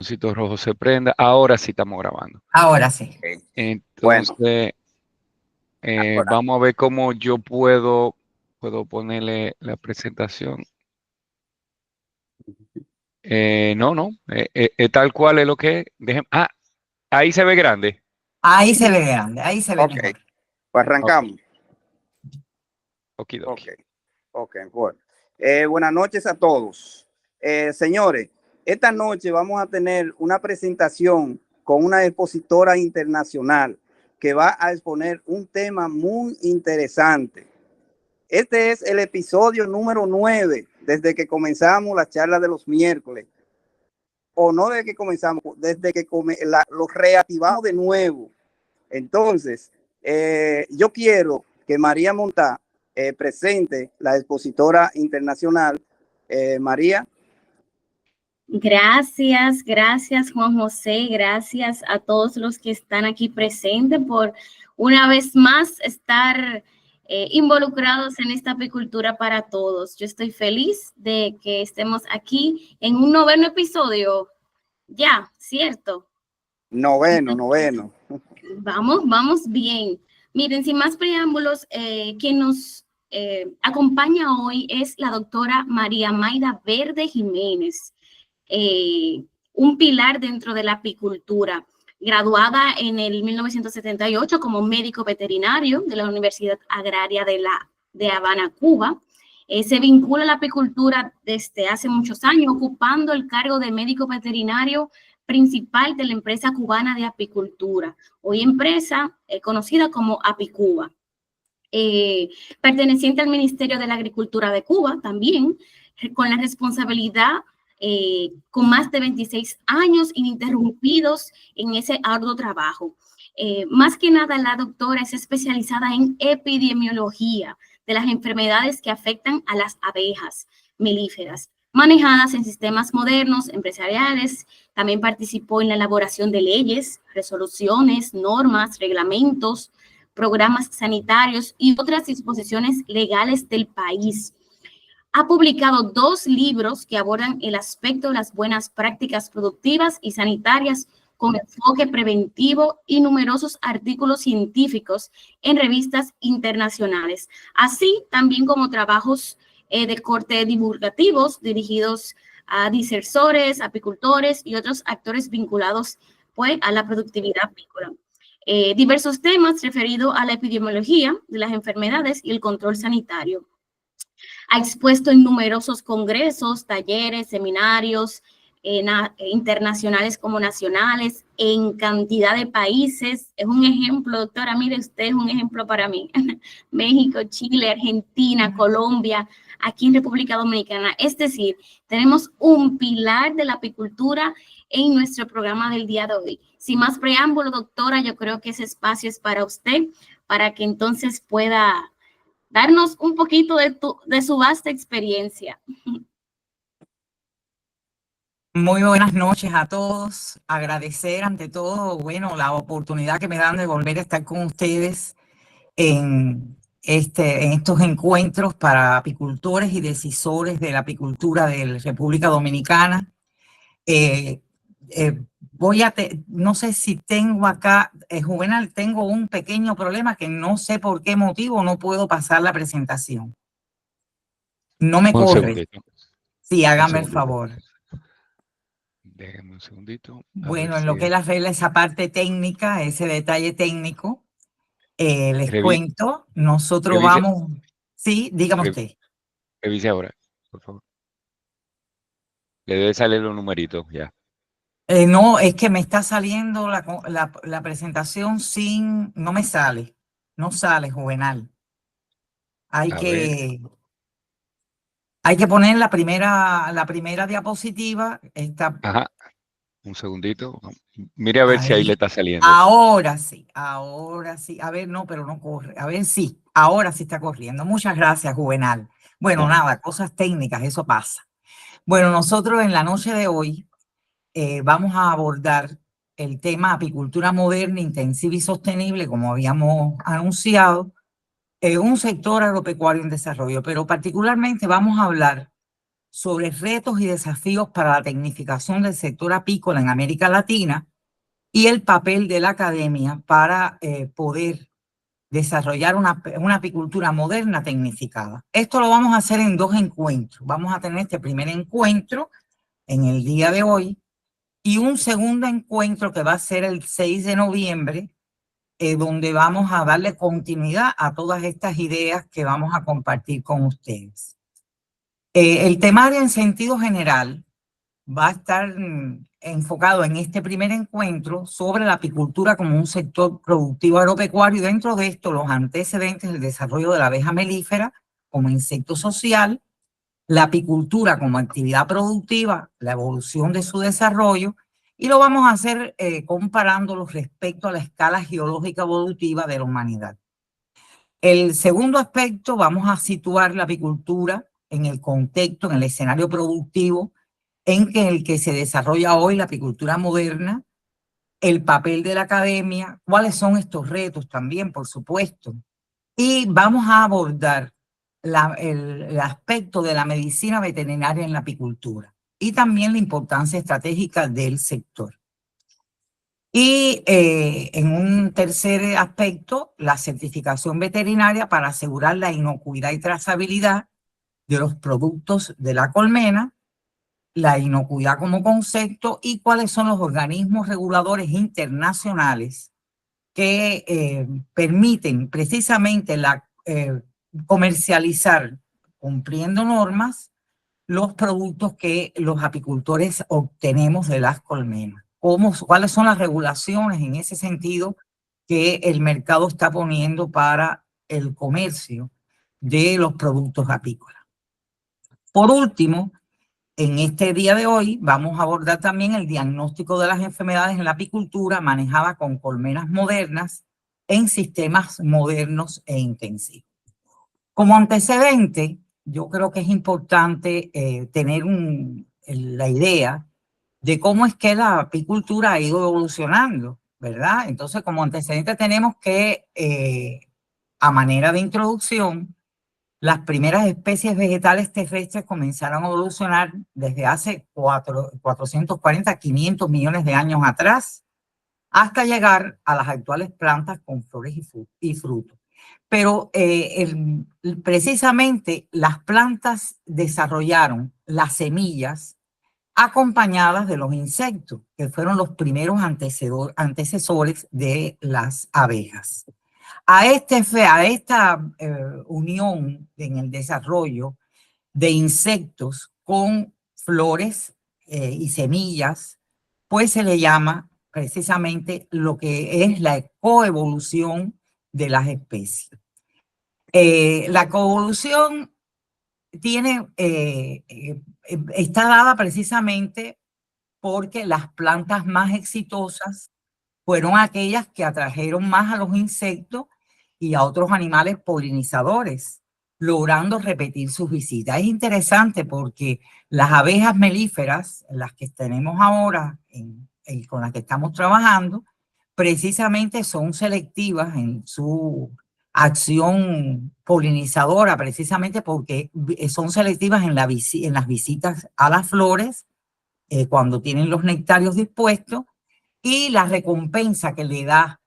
botoncito rojo se prenda. Ahora sí estamos grabando. Ahora sí. Ok. Bueno, Entonces, ahora. vamos a ver cómo yo puedo ponerle la presentación. No, tal cual es lo que es. Ahí se ve grande. Ahí se ve grande, ahí se ve Ok, mejor. pues Ok, arrancamos. okidoki. Ok, bueno. Buenas noches a todos. Señores, esta noche vamos a tener una presentación con una expositora internacional que va a exponer un tema muy interesante. Este es el episodio número 9 desde que comenzamos la charla de los miércoles. O no desde que comenzamos, desde que lo reactivamos de nuevo. Entonces, yo quiero que María Montá presente la expositora internacional. María. Gracias Juan José, gracias a todos los que están aquí presentes por una vez más estar involucrados en esta apicultura para todos. Yo estoy feliz de que estemos aquí en un noveno episodio. Ya, ¿cierto? Noveno. Vamos bien. Miren, sin más preámbulos, quien nos acompaña hoy es la doctora María Mayda Verde Jiménez. Un pilar dentro de la apicultura, graduada en el 1978 como médico veterinario de la Universidad Agraria de Habana, Cuba. Se vincula a la apicultura desde hace muchos años, ocupando el cargo de médico veterinario principal de la empresa cubana de apicultura, hoy empresa conocida como Apicuba. Perteneciente al Ministerio de la Agricultura de Cuba también, con la responsabilidad con más de 26 años ininterrumpidos en ese arduo trabajo. Más que nada, la doctora es especializada en epidemiología de las enfermedades que afectan a las abejas melíferas, manejadas en sistemas modernos, empresariales. También participó en la elaboración de leyes, resoluciones, normas, reglamentos, programas sanitarios y otras disposiciones legales del país. Ha publicado 2 libros que abordan el aspecto de las buenas prácticas productivas y sanitarias con enfoque preventivo y numerosos artículos científicos en revistas internacionales, así también como trabajos de corte divulgativos dirigidos a disersores, apicultores y otros actores vinculados pues, a la productividad apícola. Diversos temas referidos a la epidemiología de las enfermedades y el control sanitario. Ha expuesto en numerosos congresos, talleres, seminarios internacionales como nacionales, en cantidad de países. Es un ejemplo, doctora, mire, usted es un ejemplo para mí. México, Chile, Argentina, Colombia, aquí en República Dominicana. Es decir, tenemos un pilar de la apicultura en nuestro programa del día de hoy. Sin más preámbulo, doctora, yo creo que ese espacio es para usted, para que entonces pueda darnos un poquito de su vasta experiencia. Muy buenas noches a todos. Agradecer ante todo, bueno, la oportunidad que me dan de volver a estar con ustedes en estos encuentros para apicultores y decisores de la apicultura de la República Dominicana. No sé si tengo acá, Juvenal, tengo un pequeño problema que no sé por qué motivo no puedo pasar la presentación. No me Un corre. segundito. Sí, hágame el favor. Déjeme un segundito. Bueno, en lo que él arregla esa parte técnica, ese detalle técnico, les cuento, nosotros vamos... Sí, dígame usted. Revise ahora, por favor. Le debe salir los numeritos ya. No, es que me está saliendo la presentación sin... No me sale. No sale, Juvenal. Hay que poner la primera diapositiva. Ajá. Un segundito. Mire a ver si ahí le está saliendo. Ahora sí. A ver, no, pero no corre. A ver, sí. Ahora sí está corriendo. Muchas gracias, Juvenal. Bueno, nada, cosas técnicas, eso pasa. Bueno, nosotros en la noche de hoy vamos a abordar el tema apicultura moderna, intensiva y sostenible, como habíamos anunciado, un sector agropecuario en desarrollo, pero particularmente vamos a hablar sobre retos y desafíos para la tecnificación del sector apícola en América Latina y el papel de la academia para poder desarrollar una apicultura moderna tecnificada. Esto lo vamos a hacer en 2 encuentros. Vamos a tener este primer encuentro en el día de hoy y un segundo encuentro que va a ser el 6 de noviembre, donde vamos a darle continuidad a todas estas ideas que vamos a compartir con ustedes. El temario en sentido general va a estar enfocado en este primer encuentro sobre la apicultura como un sector productivo agropecuario y dentro de esto los antecedentes del desarrollo de la abeja melífera como insecto social, la apicultura como actividad productiva, la evolución de su desarrollo y lo vamos a hacer comparándolo respecto a la escala geológica evolutiva de la humanidad. El segundo aspecto, vamos a situar la apicultura en el contexto, en el escenario productivo en el que se desarrolla hoy la apicultura moderna, el papel de la academia, cuáles son estos retos también, por supuesto. Y vamos a abordar el aspecto de la medicina veterinaria en la apicultura y también la importancia estratégica del sector. Y en un tercer aspecto, la certificación veterinaria para asegurar la inocuidad y trazabilidad de los productos de la colmena, la inocuidad como concepto y cuáles son los organismos reguladores internacionales que permiten precisamente comercializar, cumpliendo normas, los productos que los apicultores obtenemos de las colmenas. ¿Cuáles son las regulaciones en ese sentido que el mercado está poniendo para el comercio de los productos apícolas? Por último, en este día de hoy vamos a abordar también el diagnóstico de las enfermedades en la apicultura manejada con colmenas modernas en sistemas modernos e intensivos. Como antecedente, yo creo que es importante tener la idea de cómo es que la apicultura ha ido evolucionando, ¿verdad? Entonces, como antecedente tenemos que, a manera de introducción, las primeras especies vegetales terrestres comenzaron a evolucionar desde hace 440, 500 millones de años atrás, hasta llegar a las actuales plantas con flores y frutos. Pero precisamente las plantas desarrollaron las semillas acompañadas de los insectos, que fueron los primeros antecesores de las abejas. A esta unión en el desarrollo de insectos con flores y semillas, pues se le llama precisamente lo que es la coevolución de las especies. La coevolución está dada precisamente porque las plantas más exitosas fueron aquellas que atrajeron más a los insectos y a otros animales polinizadores, logrando repetir sus visitas. Es interesante porque las abejas melíferas, las que tenemos ahora, con las que estamos trabajando, precisamente son selectivas en su acción polinizadora, precisamente porque son selectivas en las visitas a las flores, cuando tienen los nectarios dispuestos, y la recompensa que le da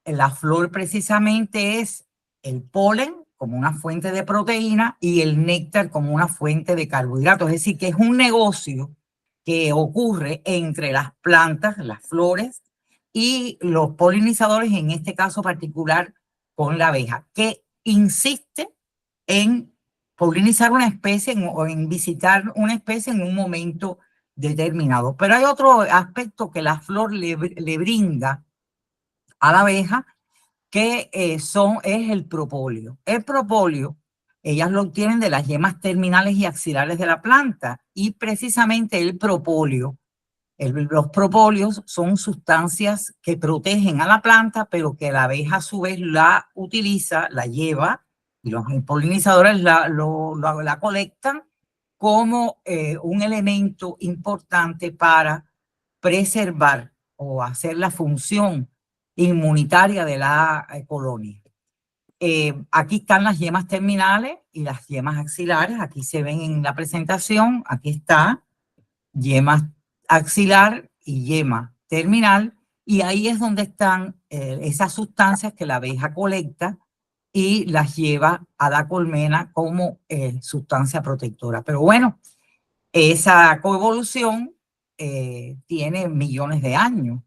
la flor precisamente es el polen como una fuente de proteína y el néctar como una fuente de carbohidratos. Es decir, que es un negocio que ocurre entre las plantas, las flores y los polinizadores, en este caso particular con la abeja, que insiste en polinizar una especie o en visitar una especie en un momento determinado. Pero hay otro aspecto que la flor le brinda a la abeja, que es el propóleo. El propóleo, ellas lo obtienen de las yemas terminales y axilares de la planta, y precisamente el propóleo, los propóleos son sustancias que protegen a la planta, pero que la abeja a su vez la utiliza, la lleva, y los polinizadores la colectan como un elemento importante para preservar o hacer la función inmunitaria de la colonia. Aquí están las yemas terminales y las yemas axilares. Aquí se ven en la presentación. Aquí está yema axilar y yema terminal. Y ahí es donde están esas sustancias que la abeja colecta y las lleva a la colmena como sustancia protectora. Pero bueno, esa coevolución tiene millones de años.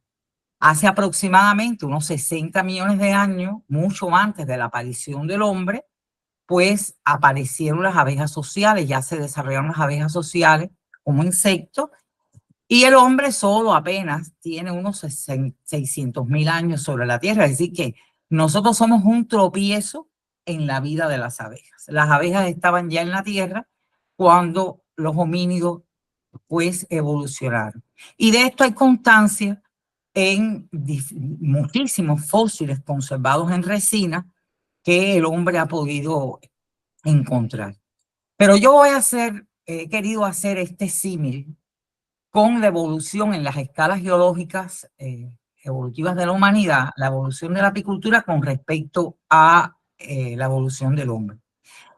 Hace aproximadamente unos 60 millones de años, mucho antes de la aparición del hombre, pues aparecieron las abejas sociales, ya se desarrollaron las abejas sociales como insectos, y el hombre solo apenas tiene unos 600.000 años sobre la Tierra, es decir que nosotros somos un tropiezo en la vida de las abejas. Las abejas estaban ya en la Tierra cuando los homínidos pues evolucionaron. Y de esto hay constancia en muchísimos fósiles conservados en resina que el hombre ha podido encontrar. Pero yo he querido hacer este símil con la evolución en las escalas geológicas evolutivas de la humanidad, la evolución de la apicultura con respecto a la evolución del hombre.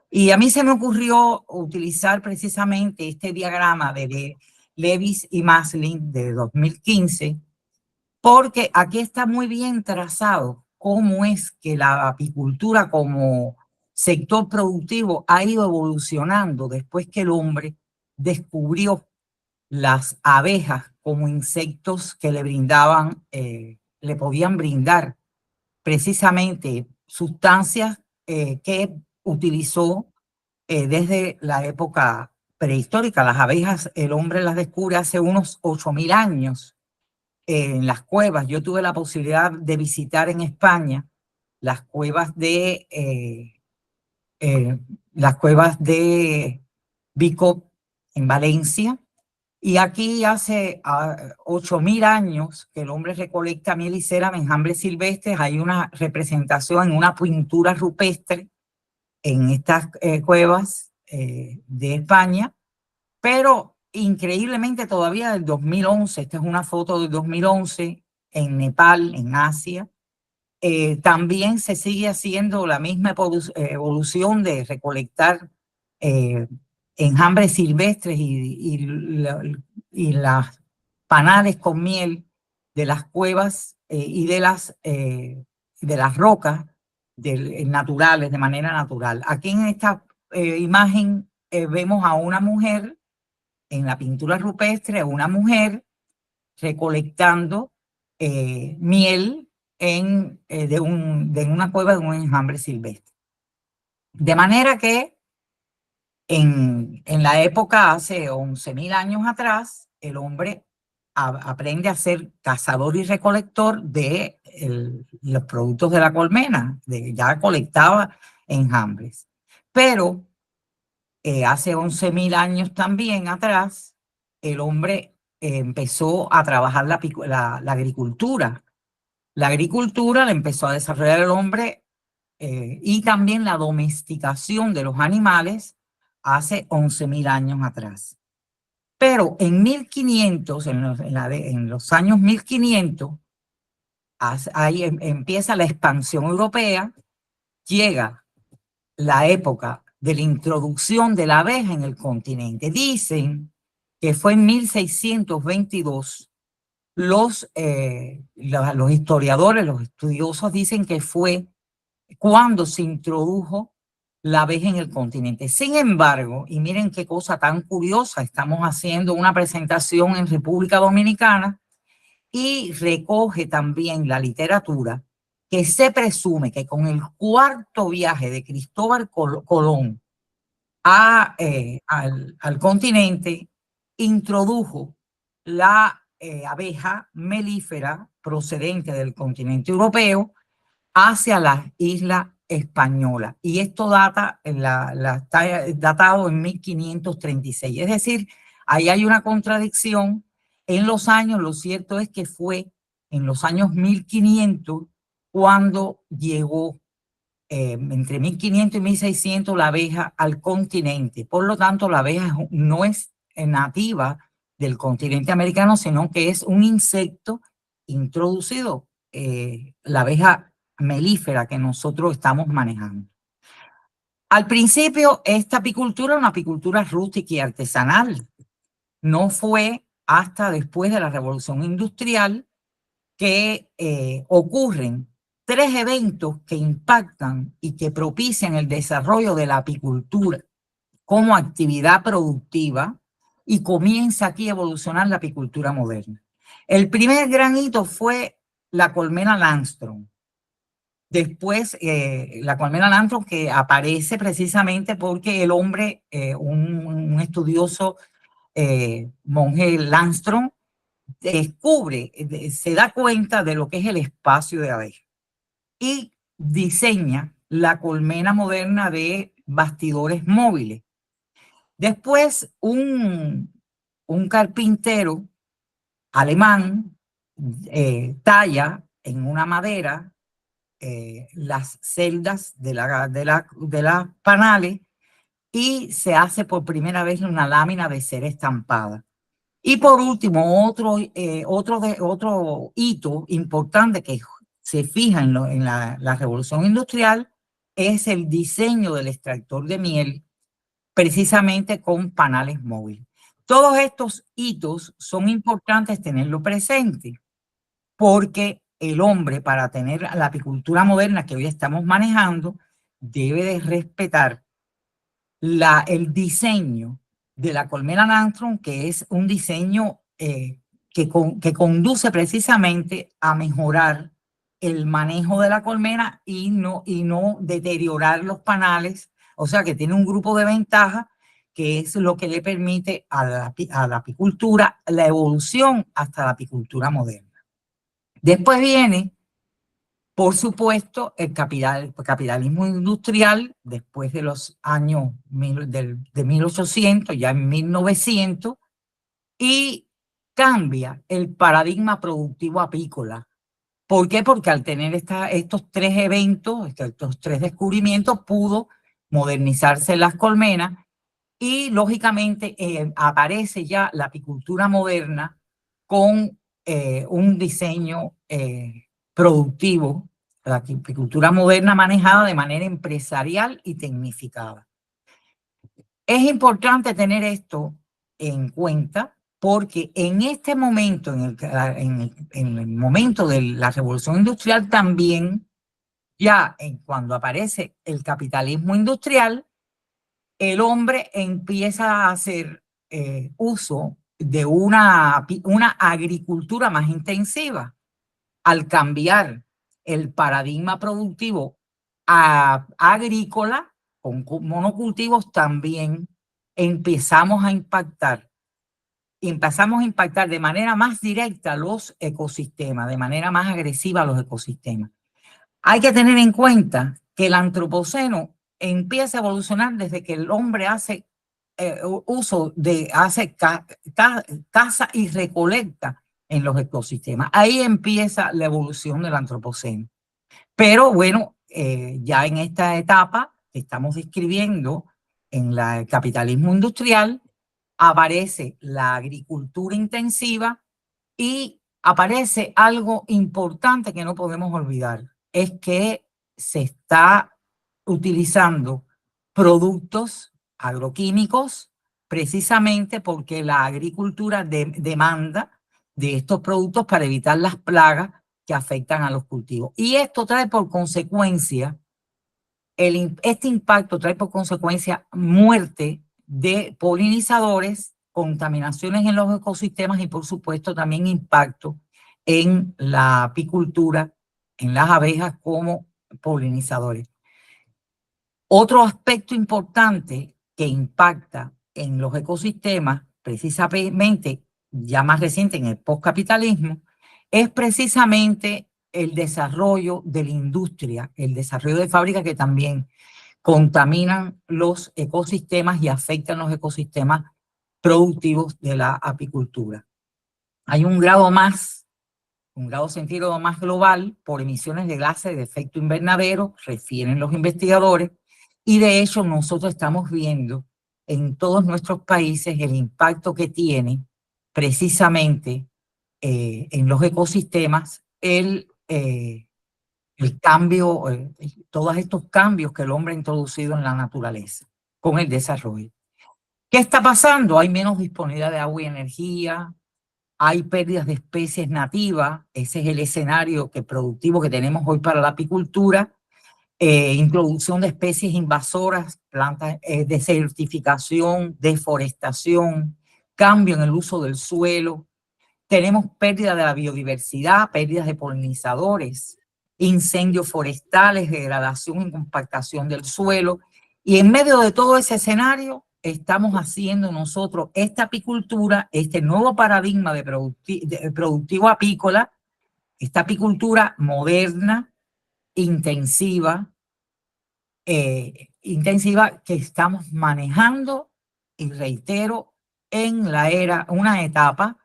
Y a mí se me ocurrió utilizar precisamente este diagrama de Lewis y Maslin de 2015, porque aquí está muy bien trazado cómo es que la apicultura como sector productivo ha ido evolucionando después que el hombre descubrió las abejas como insectos que le brindaban, le podían brindar precisamente sustancias que utilizó desde la época prehistórica. Las abejas, el hombre las descubre hace unos 8.000 años en las cuevas. Yo tuve la posibilidad de visitar en España las cuevas de Bicop en Valencia. Y aquí hace 8.000 años que el hombre recolecta miel y cera, enjambres silvestres. Hay una representación en una pintura rupestre en estas cuevas de España, pero increíblemente todavía del 2011, esta es una foto del 2011 en Nepal, en Asia, también se sigue haciendo la misma evolución de recolectar enjambres silvestres y las panales con miel de las cuevas y de las rocas naturales, de manera natural. Aquí en esta imagen vemos a una mujer, en la pintura rupestre, una mujer recolectando miel de una cueva de un enjambre silvestre. De manera que en la época, hace 11.000 años atrás, el hombre aprende a ser cazador y recolector de los productos de la colmena, ya colectaba enjambres. Pero hace 11.000 años también atrás, el hombre empezó a trabajar la agricultura. La agricultura la empezó a desarrollar el hombre y también la domesticación de los animales hace 11.000 años atrás. Pero en 1500, en los años 1500, ahí empieza la expansión europea, llega la época de la introducción de la abeja en el continente. Dicen que fue en 1622. Los historiadores, los estudiosos dicen que fue cuando se introdujo la abeja en el continente. Sin embargo, y miren qué cosa tan curiosa, estamos haciendo una presentación en República Dominicana y recoge también la literatura que se presume que con el cuarto viaje de Cristóbal Colón al continente, introdujo la abeja melífera procedente del continente europeo hacia la isla española. Y esto está datado en 1536. Es decir, ahí hay una contradicción en los años. Lo cierto es que fue en los años 1500 cuando llegó entre 1500 y 1600 la abeja al continente. Por lo tanto, la abeja no es nativa del continente americano, sino que es un insecto introducido. La abeja melífera que nosotros estamos manejando. Al principio, esta apicultura era una apicultura rústica y artesanal. No fue hasta después de la Revolución Industrial que ocurren 3 eventos que impactan y que propician el desarrollo de la apicultura como actividad productiva y comienza aquí a evolucionar la apicultura moderna. El primer gran hito fue la colmena Langstroth. Después, la colmena Langstroth, que aparece precisamente porque el hombre, un estudioso monje Langstroth, descubre, se da cuenta de lo que es el espacio de abeja y diseña la colmena moderna de bastidores móviles. Después, un carpintero alemán talla en una madera las celdas de las panales y se hace por primera vez una lámina de cera estampada. Y por último, otro hito importante que se fija en la Revolución Industrial es el diseño del extractor de miel, precisamente con panales móviles. Todos estos hitos son importantes tenerlo presente, porque el hombre, para tener la apicultura moderna que hoy estamos manejando, debe de respetar el diseño de la colmena Langstroth, que es un diseño que conduce precisamente a mejorar el manejo de la colmena y no deteriorar los panales. O sea que tiene un grupo de ventajas que es lo que le permite a la apicultura la evolución hasta la apicultura moderna. Después viene, por supuesto, el capitalismo industrial, después de los años de 1800, ya en 1900, y cambia el paradigma productivo apícola. ¿Por qué? Porque al tener estos 3 eventos, estos 3 descubrimientos, pudo modernizarse las colmenas y, lógicamente, aparece ya la apicultura moderna con un diseño productivo, la apicultura moderna manejada de manera empresarial y tecnificada. Es importante tener esto en cuenta porque en este momento, en el momento de la Revolución Industrial también, ya cuando aparece el capitalismo industrial, el hombre empieza a hacer uso de una agricultura más intensiva. Al cambiar el paradigma productivo agrícola, con monocultivos, también empezamos a impactar de manera más directa los ecosistemas, de manera más agresiva los ecosistemas. Hay que tener en cuenta que el antropoceno empieza a evolucionar desde que el hombre hace caza y recolecta en los ecosistemas. Ahí empieza la evolución del antropoceno. Pero bueno, ya en esta etapa que estamos describiendo en el capitalismo industrial, aparece la agricultura intensiva y aparece algo importante que no podemos olvidar, es que se está utilizando productos agroquímicos precisamente porque la agricultura demanda de estos productos para evitar las plagas que afectan a los cultivos. Y esto trae por consecuencia, este impacto trae por consecuencia muerte de polinizadores, contaminaciones en los ecosistemas y por supuesto también impacto en la apicultura, en las abejas como polinizadores. Otro aspecto importante que impacta en los ecosistemas, precisamente ya más reciente en el postcapitalismo, es precisamente el desarrollo de la industria, el desarrollo de fábricas que también contaminan los ecosistemas y afectan los ecosistemas productivos de la apicultura. Hay un grado centígrado más global por emisiones de gases de efecto invernadero, refieren los investigadores, y de hecho nosotros estamos viendo en todos nuestros países el impacto que tiene precisamente en los ecosistemas el cambio, todos estos cambios que el hombre ha introducido en la naturaleza con el desarrollo. ¿Qué está pasando? Hay menos disponibilidad de agua y energía, hay pérdidas de especies nativas, ese es el escenario productivo que tenemos hoy para la apicultura, introducción de especies invasoras, plantas, desertificación, deforestación, cambio en el uso del suelo, tenemos pérdida de la biodiversidad, pérdidas de polinizadores, incendios forestales, degradación y compactación del suelo. Y en medio de todo ese escenario, estamos haciendo nosotros esta apicultura, este nuevo paradigma de productivo apícola, esta apicultura moderna, intensiva que estamos manejando, y reitero, en una etapa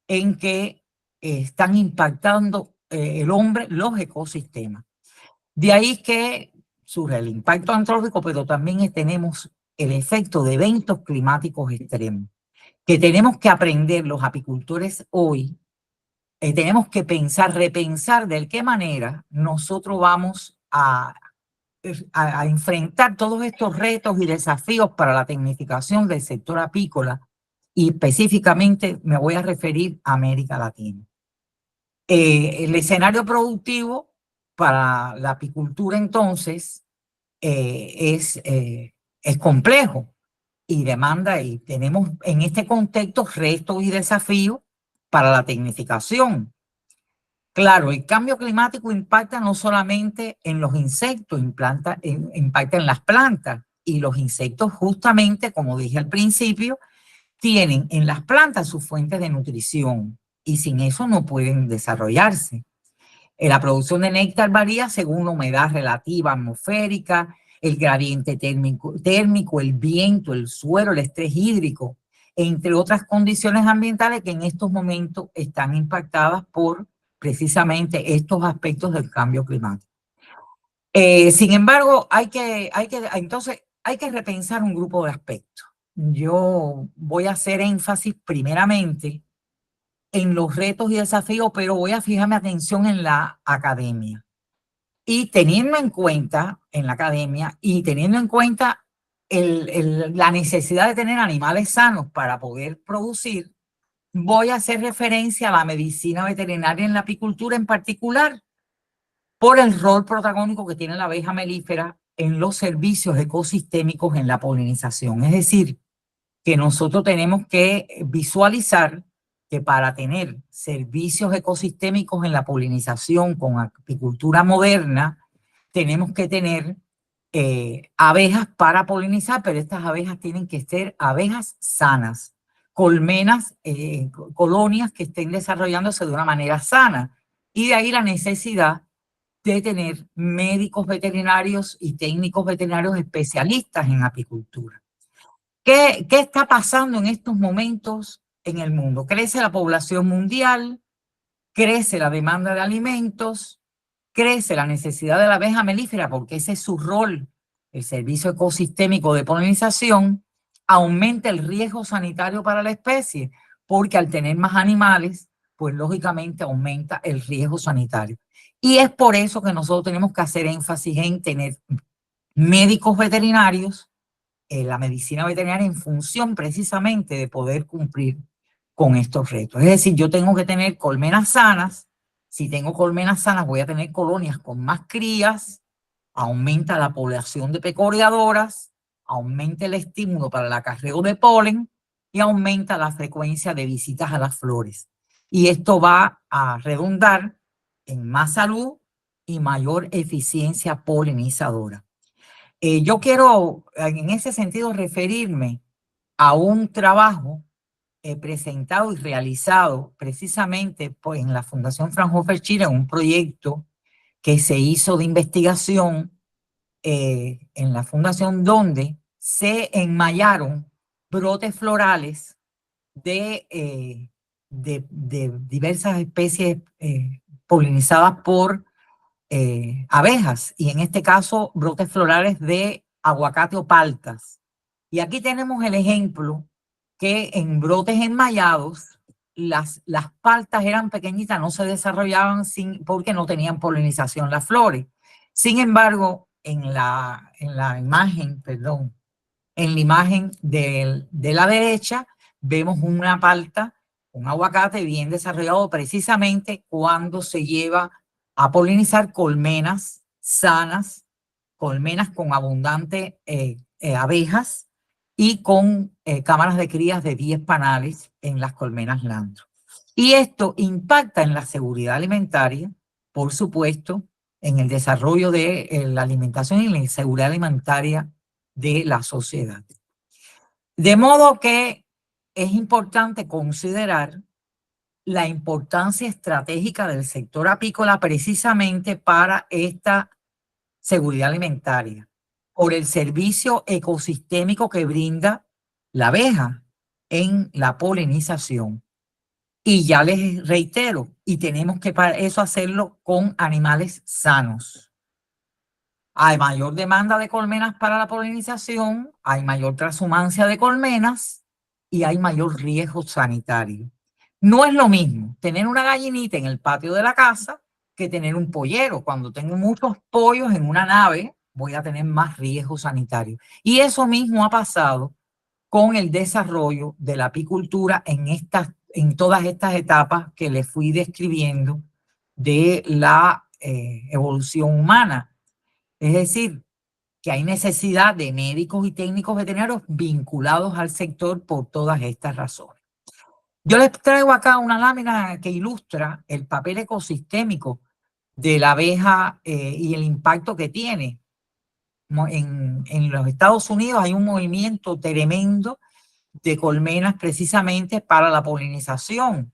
en que están impactando el hombre los ecosistemas. De ahí que surge el impacto antrópico, pero también tenemos el efecto de eventos climáticos extremos, que tenemos que aprender los apicultores hoy, tenemos que repensar de qué manera nosotros vamos a enfrentar todos estos retos y desafíos para la tecnificación del sector apícola, y específicamente me voy a referir a América Latina. El escenario productivo para la apicultura entonces es complejo y demanda, y tenemos en este contexto retos y desafíos para la tecnificación. Claro, el cambio climático impacta no solamente en los insectos, impacta en las plantas, y los insectos justamente, como dije al principio, tienen en las plantas sus fuentes de nutrición y sin eso no pueden desarrollarse. La producción de néctar varía según la humedad relativa atmosférica, el gradiente térmico, el viento, el suelo, el estrés hídrico, entre otras condiciones ambientales que en estos momentos están impactadas por precisamente estos aspectos del cambio climático. Sin embargo, entonces hay que repensar un grupo de aspectos. Yo voy a hacer énfasis primeramente en los retos y desafíos, pero voy a fijarme atención en la academia. Y teniendo en cuenta, en la academia, y teniendo en cuenta la necesidad de tener animales sanos para poder producir, voy a hacer referencia a la medicina veterinaria en la apicultura en particular, por el rol protagónico que tiene la abeja melífera en los servicios ecosistémicos en la polinización. Es decir, que nosotros tenemos que visualizar que para tener servicios ecosistémicos en la polinización con apicultura moderna, tenemos que tener abejas para polinizar, pero estas abejas tienen que ser abejas sanas, colmenas, colonias que estén desarrollándose de una manera sana. Y de ahí la necesidad de tener médicos veterinarios y técnicos veterinarios especialistas en apicultura. ¿Qué está pasando en estos momentos en el mundo? Crece la población mundial, crece la demanda de alimentos, crece la necesidad de la abeja melífera porque ese es su rol, el servicio ecosistémico de polinización, aumenta el riesgo sanitario para la especie porque al tener más animales, pues lógicamente aumenta el riesgo sanitario. Y es por eso que nosotros tenemos que hacer énfasis en tener médicos veterinarios, la medicina veterinaria en función precisamente de poder cumplir con estos retos. Es decir, yo tengo que tener colmenas sanas. Si tengo colmenas sanas, voy a tener colonias con más crías, aumenta la población de pecoreadoras, aumenta el estímulo para el acarreo de polen y aumenta la frecuencia de visitas a las flores. Y esto va a redundar en más salud y mayor eficiencia polinizadora. Yo quiero en ese sentido referirme a un trabajo presentado y realizado precisamente en la Fundación Fraunhofer Chile, un proyecto que se hizo de investigación en la fundación donde se enmayaron brotes florales de diversas especies polinizadas por abejas, y en este caso brotes florales de aguacate o paltas. Y aquí tenemos el ejemplo que en brotes enmayados las paltas eran pequeñitas, no se desarrollaban porque no tenían polinización las flores. Sin embargo, en la imagen, perdón, en la imagen de la derecha, vemos una palta, un aguacate bien desarrollado precisamente cuando se lleva a polinizar colmenas sanas, colmenas con abundantes abejas y con cámaras de crías de 10 panales en las colmenas Lantro. Y esto impacta en la seguridad alimentaria, por supuesto, en el desarrollo de la alimentación y la seguridad alimentaria de la sociedad. De modo que es importante considerar la importancia estratégica del sector apícola precisamente para esta seguridad alimentaria, por el servicio ecosistémico que brinda la abeja en la polinización. Y ya les reitero, y tenemos que para eso hacerlo con animales sanos. Hay mayor demanda de colmenas para la polinización, hay mayor transhumancia de colmenas y hay mayor riesgo sanitario. No es lo mismo tener una gallinita en el patio de la casa que tener un pollero. Cuando tengo muchos pollos en una nave, voy a tener más riesgo sanitario. Y eso mismo ha pasado con el desarrollo de la apicultura en todas estas etapas que les fui describiendo de la evolución humana. Es decir, que hay necesidad de médicos y técnicos veterinarios vinculados al sector por todas estas razones. Yo les traigo acá una lámina que ilustra el papel ecosistémico de la abeja y el impacto que tiene. En los Estados Unidos hay un movimiento tremendo de colmenas precisamente para la polinización.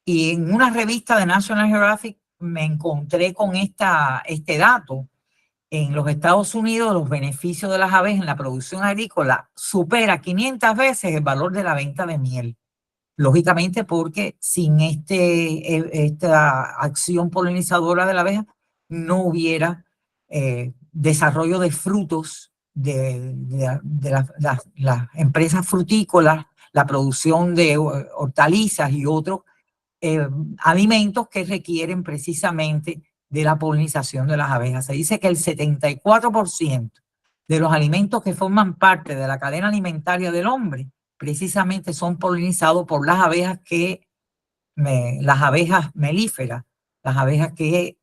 Y en una revista de National Geographic me encontré con este dato. En los Estados Unidos, los beneficios de las abejas en la producción agrícola supera 500 veces el valor de la venta de miel. Lógicamente porque sin esta acción polinizadora de la abeja no hubiera desarrollo de frutos de las empresas frutícolas, la producción de hortalizas y otros alimentos que requieren precisamente de la polinización de las abejas. Se dice que el 74% de los alimentos que forman parte de la cadena alimentaria del hombre precisamente son polinizados por las abejas las abejas melíferas, las abejas que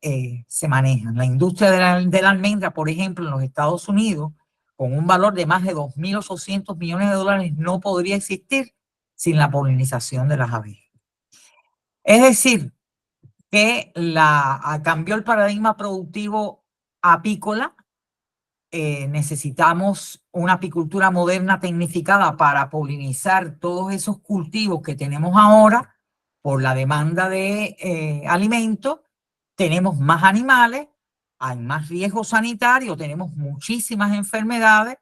se manejan. La industria de la almendra, por ejemplo, en los Estados Unidos, con un valor de más de 2.800 millones de dólares, no podría existir sin la polinización de las abejas. Es decir, que cambió el paradigma productivo apícola. Necesitamos una apicultura moderna tecnificada para polinizar todos esos cultivos que tenemos ahora por la demanda de alimentos. Tenemos más animales, hay más riesgo sanitario, tenemos muchísimas enfermedades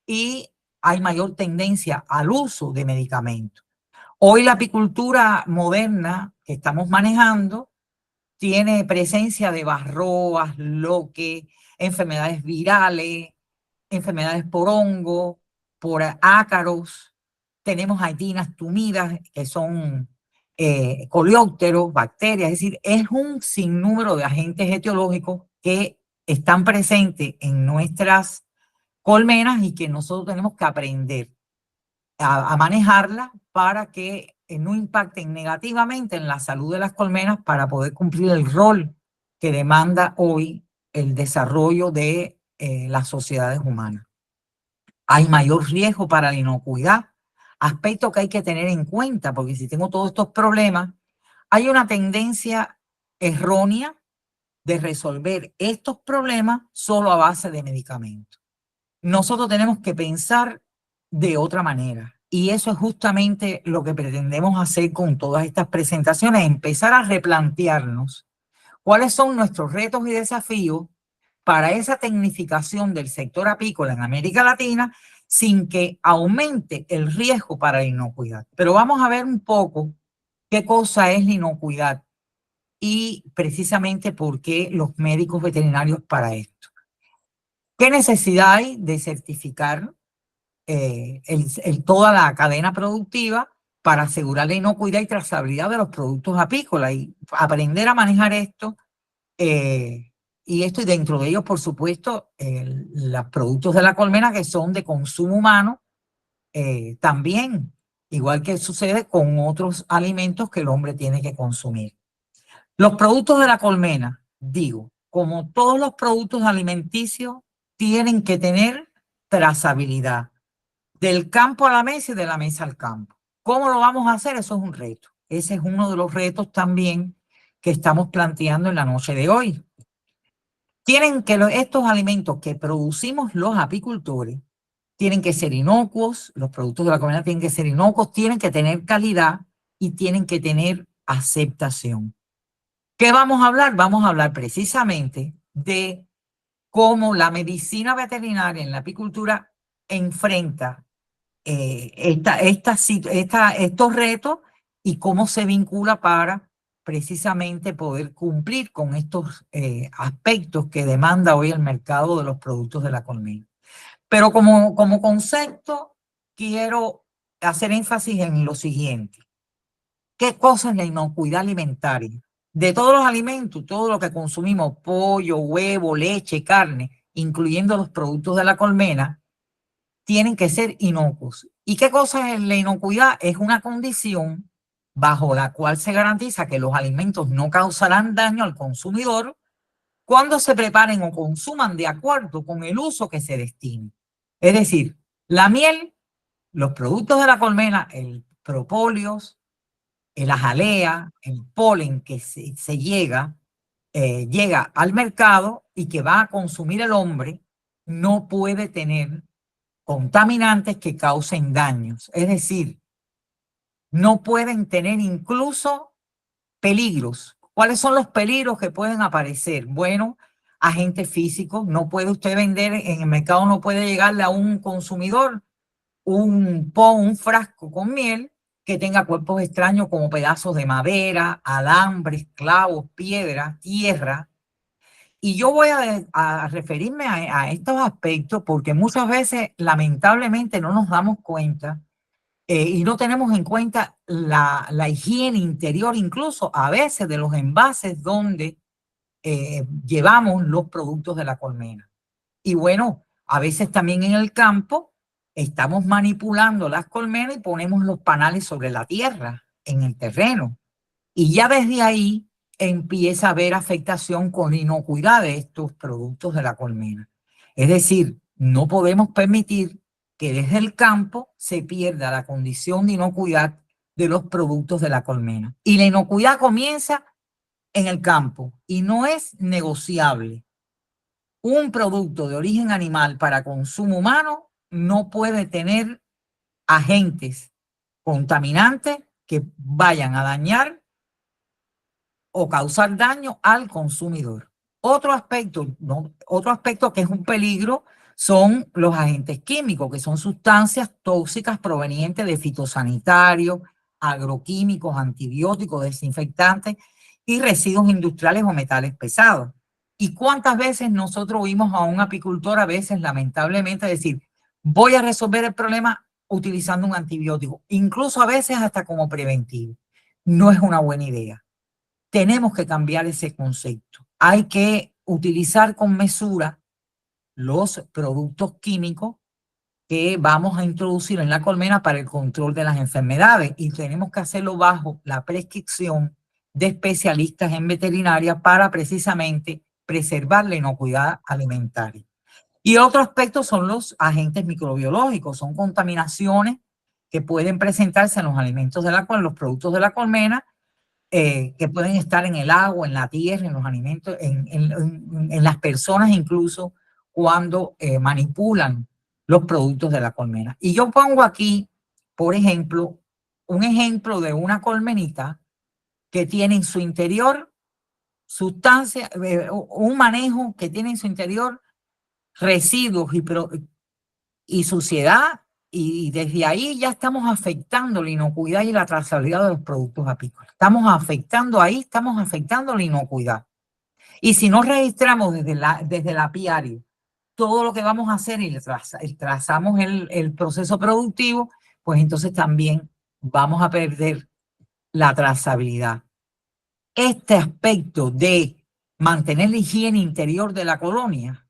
y hay mayor tendencia al uso de medicamentos. Hoy la apicultura moderna que estamos manejando tiene presencia de varroas, loques, enfermedades virales, enfermedades por hongo, por ácaros. Tenemos haitinas tumidas, que son coleópteros, bacterias. Es decir, es un sinnúmero de agentes etiológicos que están presentes en nuestras colmenas y que nosotros tenemos que aprender a manejarlas para que no impacten negativamente en la salud de las colmenas para poder cumplir el rol que demanda hoy el desarrollo de las sociedades humanas. Hay mayor riesgo para la inocuidad, aspecto que hay que tener en cuenta, porque si tengo todos estos problemas, hay una tendencia errónea de resolver estos problemas solo a base de medicamentos. Nosotros tenemos que pensar de otra manera. Y eso es justamente lo que pretendemos hacer con todas estas presentaciones, empezar a replantearnos cuáles son nuestros retos y desafíos para esa tecnificación del sector apícola en América Latina sin que aumente el riesgo para la inocuidad. Pero vamos a ver un poco qué cosa es la inocuidad y precisamente por qué los médicos veterinarios para esto. ¿Qué necesidad hay de certificar toda la cadena productiva para asegurar la inocuidad y trazabilidad de los productos apícolas y aprender a manejar esto. Y esto, y dentro de ellos, por supuesto, los productos de la colmena que son de consumo humano, también, igual que sucede con otros alimentos que el hombre tiene que consumir. Los productos de la colmena, digo, como todos los productos alimenticios, tienen que tener trazabilidad del campo a la mesa y de la mesa al campo. ¿Cómo lo vamos a hacer? Eso es un reto. Ese es uno de los retos también que estamos planteando en la noche de hoy. Tienen que estos alimentos que producimos los apicultores tienen que ser inocuos, los productos de la colmena tienen que ser inocuos, tienen que tener calidad y tienen que tener aceptación. ¿Qué vamos a hablar? Vamos a hablar precisamente de cómo la medicina veterinaria en la apicultura enfrenta estos retos y cómo se vincula para precisamente poder cumplir con estos aspectos que demanda hoy el mercado de los productos de la colmena. Pero como concepto, quiero hacer énfasis en lo siguiente. ¿Qué cosa es la inocuidad alimentaria? De todos los alimentos, todo lo que consumimos, pollo, huevo, leche, carne, incluyendo los productos de la colmena, tienen que ser inocuos. ¿Y qué cosa es la inocuidad? Es una condición bajo la cual se garantiza que los alimentos no causarán daño al consumidor cuando se preparen o consuman de acuerdo con el uso que se destine. Es decir, la miel, los productos de la colmena, el propóleos, la jalea, el polen que se llega al mercado y que va a consumir el hombre, no puede tener contaminantes que causen daños. Es decir, no pueden tener incluso peligros. ¿Cuáles son los peligros que pueden aparecer? Bueno, agentes físicos. No puede usted vender, en el mercado no puede llegarle a un consumidor un frasco con miel que tenga cuerpos extraños como pedazos de madera, alambres, clavos, piedra, tierra. Y yo voy a referirme a estos aspectos porque muchas veces, lamentablemente, no nos damos cuenta y no tenemos en cuenta la higiene interior, incluso a veces de los envases donde llevamos los productos de la colmena. Y bueno, a veces también en el campo estamos manipulando las colmenas y ponemos los panales sobre la tierra, en el terreno. Y ya desde ahí empieza a haber afectación con inocuidad de estos productos de la colmena. Es decir, no podemos permitir que desde el campo se pierda la condición de inocuidad de los productos de la colmena. Y la inocuidad comienza en el campo y no es negociable. Un producto de origen animal para consumo humano no puede tener agentes contaminantes que vayan a dañar o causar daño al consumidor. Otro aspecto que es un peligro son los agentes químicos, que son sustancias tóxicas provenientes de fitosanitarios, agroquímicos, antibióticos, desinfectantes y residuos industriales o metales pesados. ¿Y cuántas veces nosotros oímos a un apicultor, a veces lamentablemente, decir, voy a resolver el problema utilizando un antibiótico, incluso a veces hasta como preventivo? No es una buena idea. Tenemos que cambiar ese concepto. Hay que utilizar con mesura los productos químicos que vamos a introducir en la colmena para el control de las enfermedades y tenemos que hacerlo bajo la prescripción de especialistas en veterinaria para precisamente preservar la inocuidad alimentaria. Y otro aspecto son los agentes microbiológicos, son contaminaciones que pueden presentarse en los alimentos de los productos de la colmena, que pueden estar en el agua, en la tierra, en los alimentos, en las personas incluso cuando manipulan los productos de la colmena. Y yo pongo aquí, por ejemplo, un ejemplo de una colmenita que tiene en su interior sustancias, un manejo que tiene en su interior residuos y suciedad, y desde ahí ya estamos afectando la inocuidad y la trazabilidad de los productos apícolas. Estamos afectando la inocuidad. Y si no registramos desde el apiario todo lo que vamos a hacer y trazamos el proceso productivo, pues entonces también vamos a perder la trazabilidad. Este aspecto de mantener la higiene interior de la colonia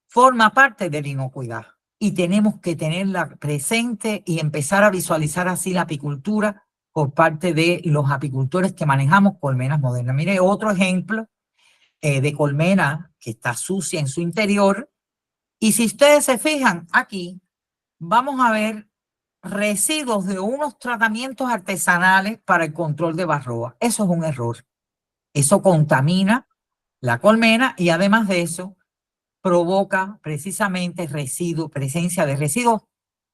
forma parte de la inocuidad y tenemos que tenerla presente y empezar a visualizar así la apicultura por parte de los apicultores que manejamos colmenas modernas. Mire, otro ejemplo de colmena que está sucia en su interior. Y si ustedes se fijan aquí, vamos a ver residuos de unos tratamientos artesanales para el control de varroa. Eso es un error. Eso contamina la colmena y además de eso provoca precisamente presencia de residuos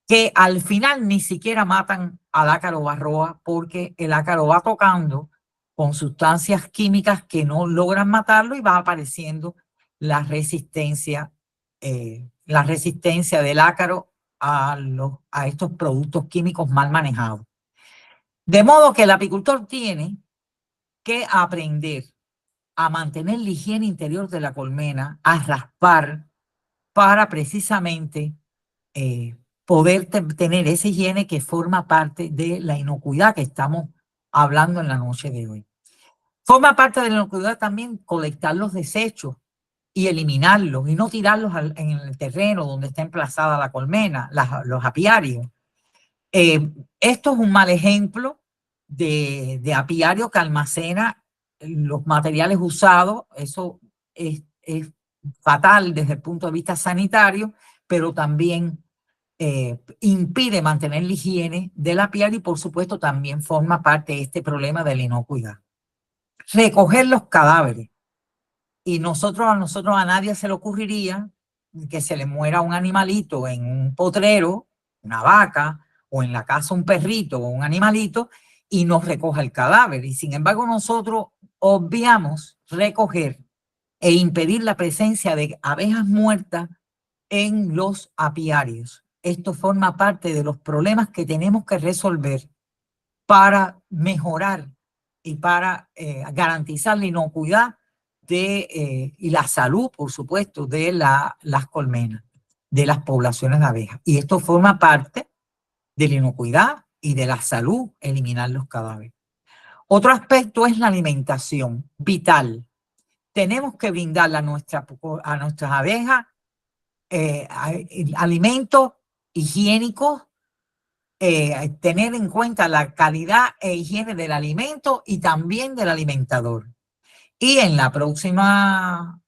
que al final ni siquiera matan al ácaro varroa porque el ácaro va tocando con sustancias químicas que no logran matarlo y va apareciendo la resistencia del ácaro a estos productos químicos mal manejados. De modo que el apicultor tiene que aprender a mantener la higiene interior de la colmena, a raspar para precisamente poder tener esa higiene que forma parte de la inocuidad que estamos hablando en la noche de hoy. Forma parte de la inocuidad también colectar los desechos y eliminarlos y no tirarlos en el terreno donde está emplazada la colmena, los apiarios. Esto es un mal ejemplo de apiario que almacena los materiales usados. Eso es fatal desde el punto de vista sanitario, pero también impide mantener la higiene del apiario y por supuesto también forma parte de este problema de la inocuidad. Recoger los cadáveres. Y a nosotros a nadie se le ocurriría que se le muera un animalito en un potrero, una vaca, o en la casa un perrito o un animalito, y nos recoja el cadáver. Y sin embargo nosotros obviamos recoger e impedir la presencia de abejas muertas en los apiarios. Esto forma parte de los problemas que tenemos que resolver para mejorar y para garantizar la inocuidad y la salud, por supuesto, de las colmenas, de las poblaciones de abejas. Y esto forma parte de la inocuidad y de la salud, eliminar los cadáveres. Otro aspecto es la alimentación vital. Tenemos que brindarle a nuestras abejas alimentos higiénicos, tener en cuenta la calidad e higiene del alimento y también del alimentador. Y en la próxima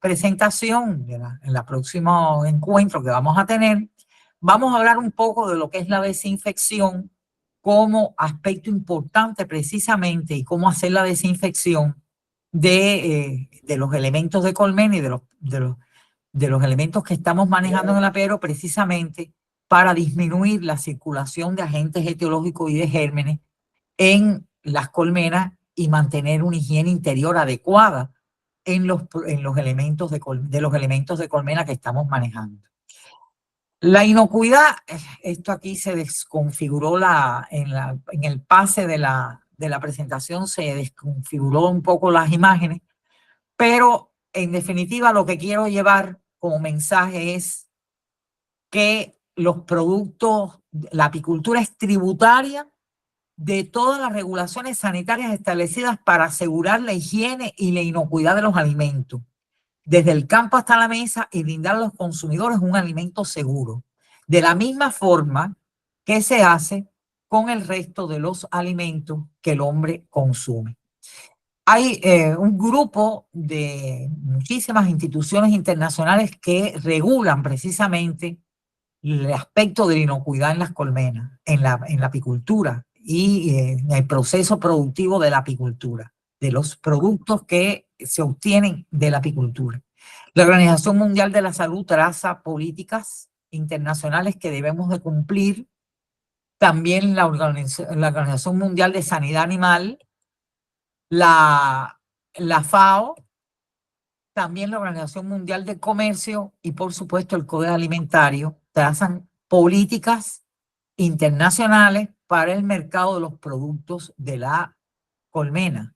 presentación, en el próximo encuentro que vamos a tener, vamos a hablar un poco de lo que es la desinfección como aspecto importante precisamente y cómo hacer la desinfección de los elementos de colmena y de los elementos que estamos manejando en el apiario precisamente para disminuir la circulación de agentes etiológicos y de gérmenes en las colmenas y mantener una higiene interior adecuada en los elementos de los elementos de colmena que estamos manejando. La inocuidad, esto aquí se desconfiguró en el pase de la presentación, se desconfiguró un poco las imágenes, pero en definitiva lo que quiero llevar como mensaje es que los productos, la apicultura es tributaria de todas las regulaciones sanitarias establecidas para asegurar la higiene y la inocuidad de los alimentos, desde el campo hasta la mesa y brindar a los consumidores un alimento seguro, de la misma forma que se hace con el resto de los alimentos que el hombre consume. Hay un grupo de muchísimas instituciones internacionales que regulan precisamente el aspecto de la inocuidad en las colmenas, en la apicultura y en el proceso productivo de la apicultura, de los productos que se obtienen de la apicultura. La Organización Mundial de la Salud traza políticas internacionales que debemos de cumplir. También la Organización Mundial de Sanidad Animal, la FAO, también la Organización Mundial del Comercio y por supuesto el Código Alimentario trazan políticas internacionales para el mercado de los productos de la colmena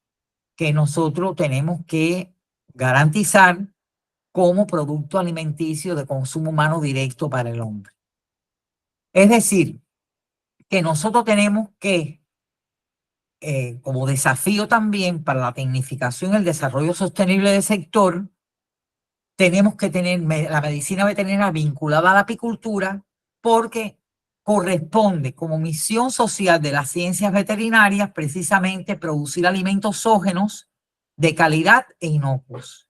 que nosotros tenemos que garantizar como producto alimenticio de consumo humano directo para el hombre. Es decir, que nosotros tenemos que, como desafío también para la tecnificación y el desarrollo sostenible del sector, tenemos que tener la medicina veterinaria vinculada a la apicultura porque corresponde como misión social de las ciencias veterinarias precisamente producir alimentos zoógenos de calidad e inocuos.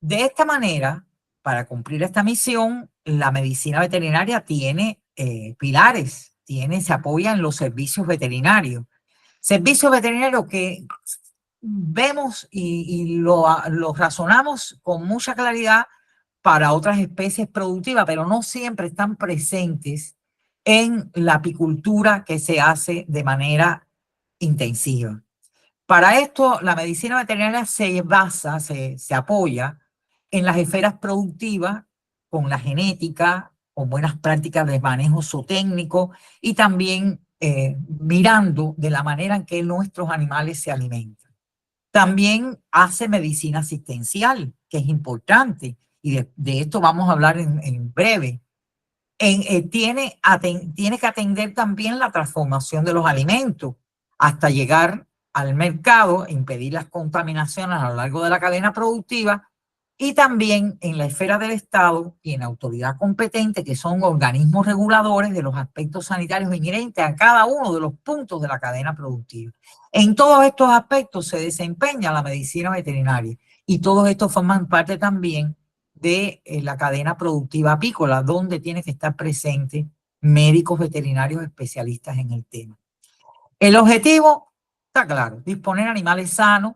De esta manera, para cumplir esta misión, la medicina veterinaria tiene pilares, se apoya en los servicios veterinarios. Servicios veterinarios que vemos y lo razonamos con mucha claridad para otras especies productivas, pero no siempre están presentes en la apicultura que se hace de manera intensiva. Para esto, la medicina veterinaria se basa, se apoya en las esferas productivas, con la genética, con buenas prácticas de manejo zootécnico y también mirando de la manera en que nuestros animales se alimentan. También hace medicina asistencial, que es importante, y de esto vamos a hablar en breve. Tiene que atender también la transformación de los alimentos hasta llegar al mercado, impedir las contaminaciones a lo largo de la cadena productiva y también en la esfera del Estado y en la autoridad competente, que son organismos reguladores de los aspectos sanitarios inherentes a cada uno de los puntos de la cadena productiva. En todos estos aspectos se desempeña la medicina veterinaria y todos estos forman parte también de la cadena productiva apícola, donde tiene que estar presente médicos veterinarios especialistas en el tema. El objetivo está claro: disponer animales sanos,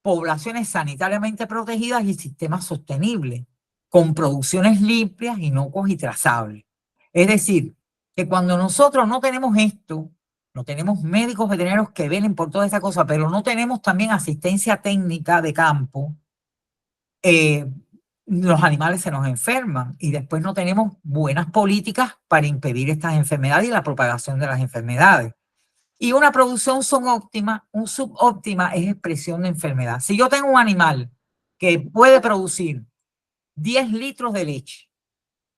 poblaciones sanitariamente protegidas y sistemas sostenibles, con producciones limpias, inocuas y trazables. Es decir, que cuando nosotros no tenemos esto, no tenemos médicos veterinarios que velen por toda esta cosa, pero no tenemos también asistencia técnica de campo, los animales se nos enferman y después no tenemos buenas políticas para impedir estas enfermedades y la propagación de las enfermedades. Y una producción subóptima es expresión de enfermedad. Si yo tengo un animal que puede producir 10 litros de leche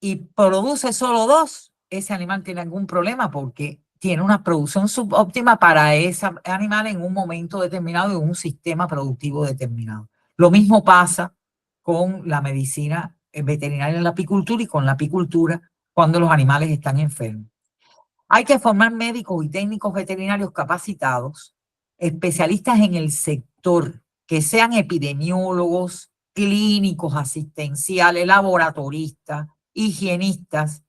y produce solo 2, ese animal tiene algún problema porque tiene una producción subóptima para ese animal en un momento determinado y en un sistema productivo determinado. Lo mismo pasa con la medicina veterinaria en la apicultura y con la apicultura cuando los animales están enfermos. Hay que formar médicos y técnicos veterinarios capacitados, especialistas en el sector, que sean epidemiólogos, clínicos, asistenciales, laboratoristas, higienistas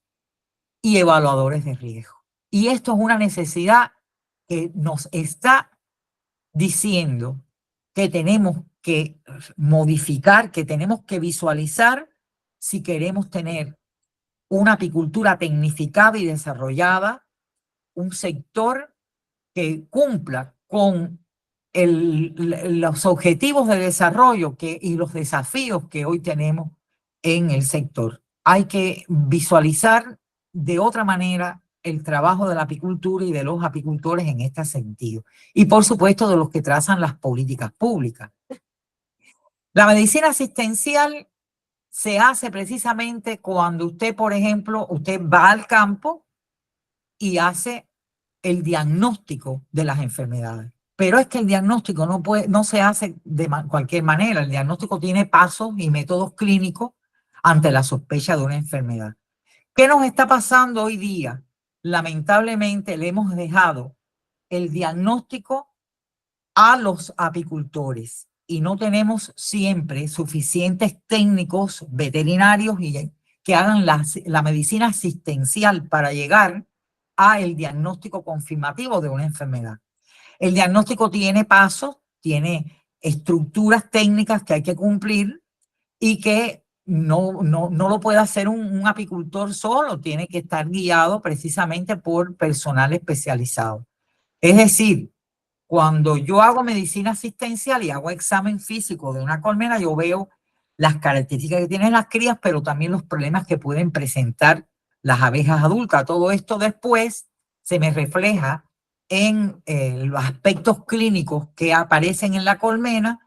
y evaluadores de riesgo. Y esto es una necesidad que nos está diciendo que tenemos que modificar, que tenemos que visualizar si queremos tener una apicultura tecnificada y desarrollada, un sector que cumpla con los objetivos de desarrollo y los desafíos que hoy tenemos en el sector. Hay que visualizar de otra manera el trabajo de la apicultura y de los apicultores en este sentido. Y por supuesto de los que trazan las políticas públicas. La medicina asistencial se hace precisamente cuando usted, por ejemplo, usted va al campo y hace el diagnóstico de las enfermedades. Pero es que el diagnóstico no se hace de cualquier manera. El diagnóstico tiene pasos y métodos clínicos ante la sospecha de una enfermedad. ¿Qué nos está pasando hoy día? Lamentablemente le hemos dejado el diagnóstico a los apicultores y no tenemos siempre suficientes técnicos veterinarios que hagan la medicina asistencial para llegar a el diagnóstico confirmativo de una enfermedad. El diagnóstico tiene pasos, tiene estructuras técnicas que hay que cumplir y que no lo puede hacer un apicultor solo, tiene que estar guiado precisamente por personal especializado. Es decir, cuando yo hago medicina asistencial y hago examen físico de una colmena, yo veo las características que tienen las crías, pero también los problemas que pueden presentar las abejas adultas. Todo esto después se me refleja en los aspectos clínicos que aparecen en la colmena.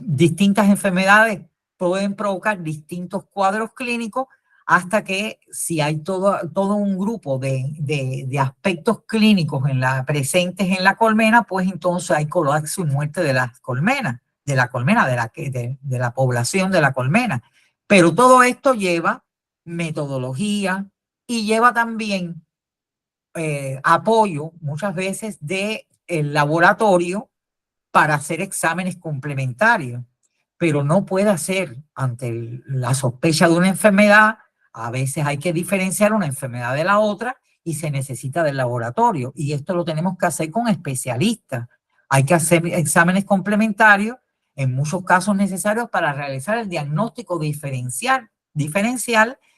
Distintas enfermedades pueden provocar distintos cuadros clínicos hasta que si hay todo un grupo de aspectos clínicos presentes en la colmena, pues entonces hay colapso y muerte de las colmenas, de la población de la colmena. Pero todo esto lleva metodología y lleva también apoyo muchas veces del laboratorio para hacer exámenes complementarios, pero no puede hacer ante la sospecha de una enfermedad. A veces hay que diferenciar una enfermedad de la otra y se necesita del laboratorio. Y esto lo tenemos que hacer con especialistas. Hay que hacer exámenes complementarios, en muchos casos necesarios para realizar el diagnóstico diferencial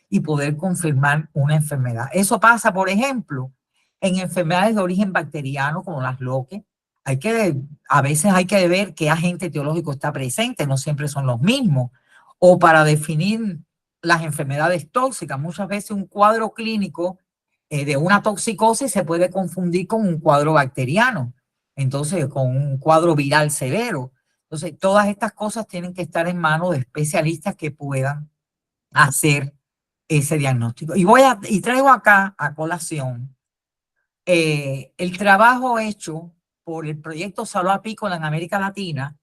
y poder confirmar una enfermedad. Eso pasa, por ejemplo, en enfermedades de origen bacteriano como las loques. A veces hay que ver qué agente etiológico está presente, no siempre son los mismos. O para definir las enfermedades tóxicas, muchas veces un cuadro clínico de una toxicosis se puede confundir con un cuadro bacteriano, entonces con un cuadro viral severo. Entonces, todas estas cosas tienen que estar en manos de especialistas que puedan hacer ese diagnóstico. Y traigo acá a colación el trabajo hecho por el proyecto Salud Apícola en América Latina,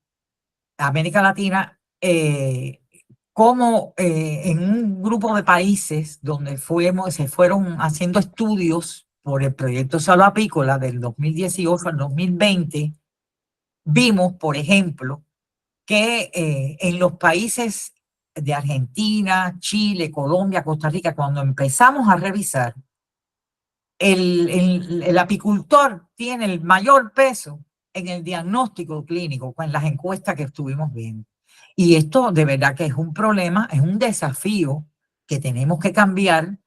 como en un grupo de países donde se fueron haciendo estudios por el proyecto Salud Apícola del 2018 al 2020, vimos, por ejemplo, que en los países de Argentina, Chile, Colombia, Costa Rica, cuando empezamos a revisar, el apicultor tiene el mayor peso en el diagnóstico clínico, con las encuestas que estuvimos viendo. Y esto de verdad que es un problema, es un desafío que tenemos que cambiar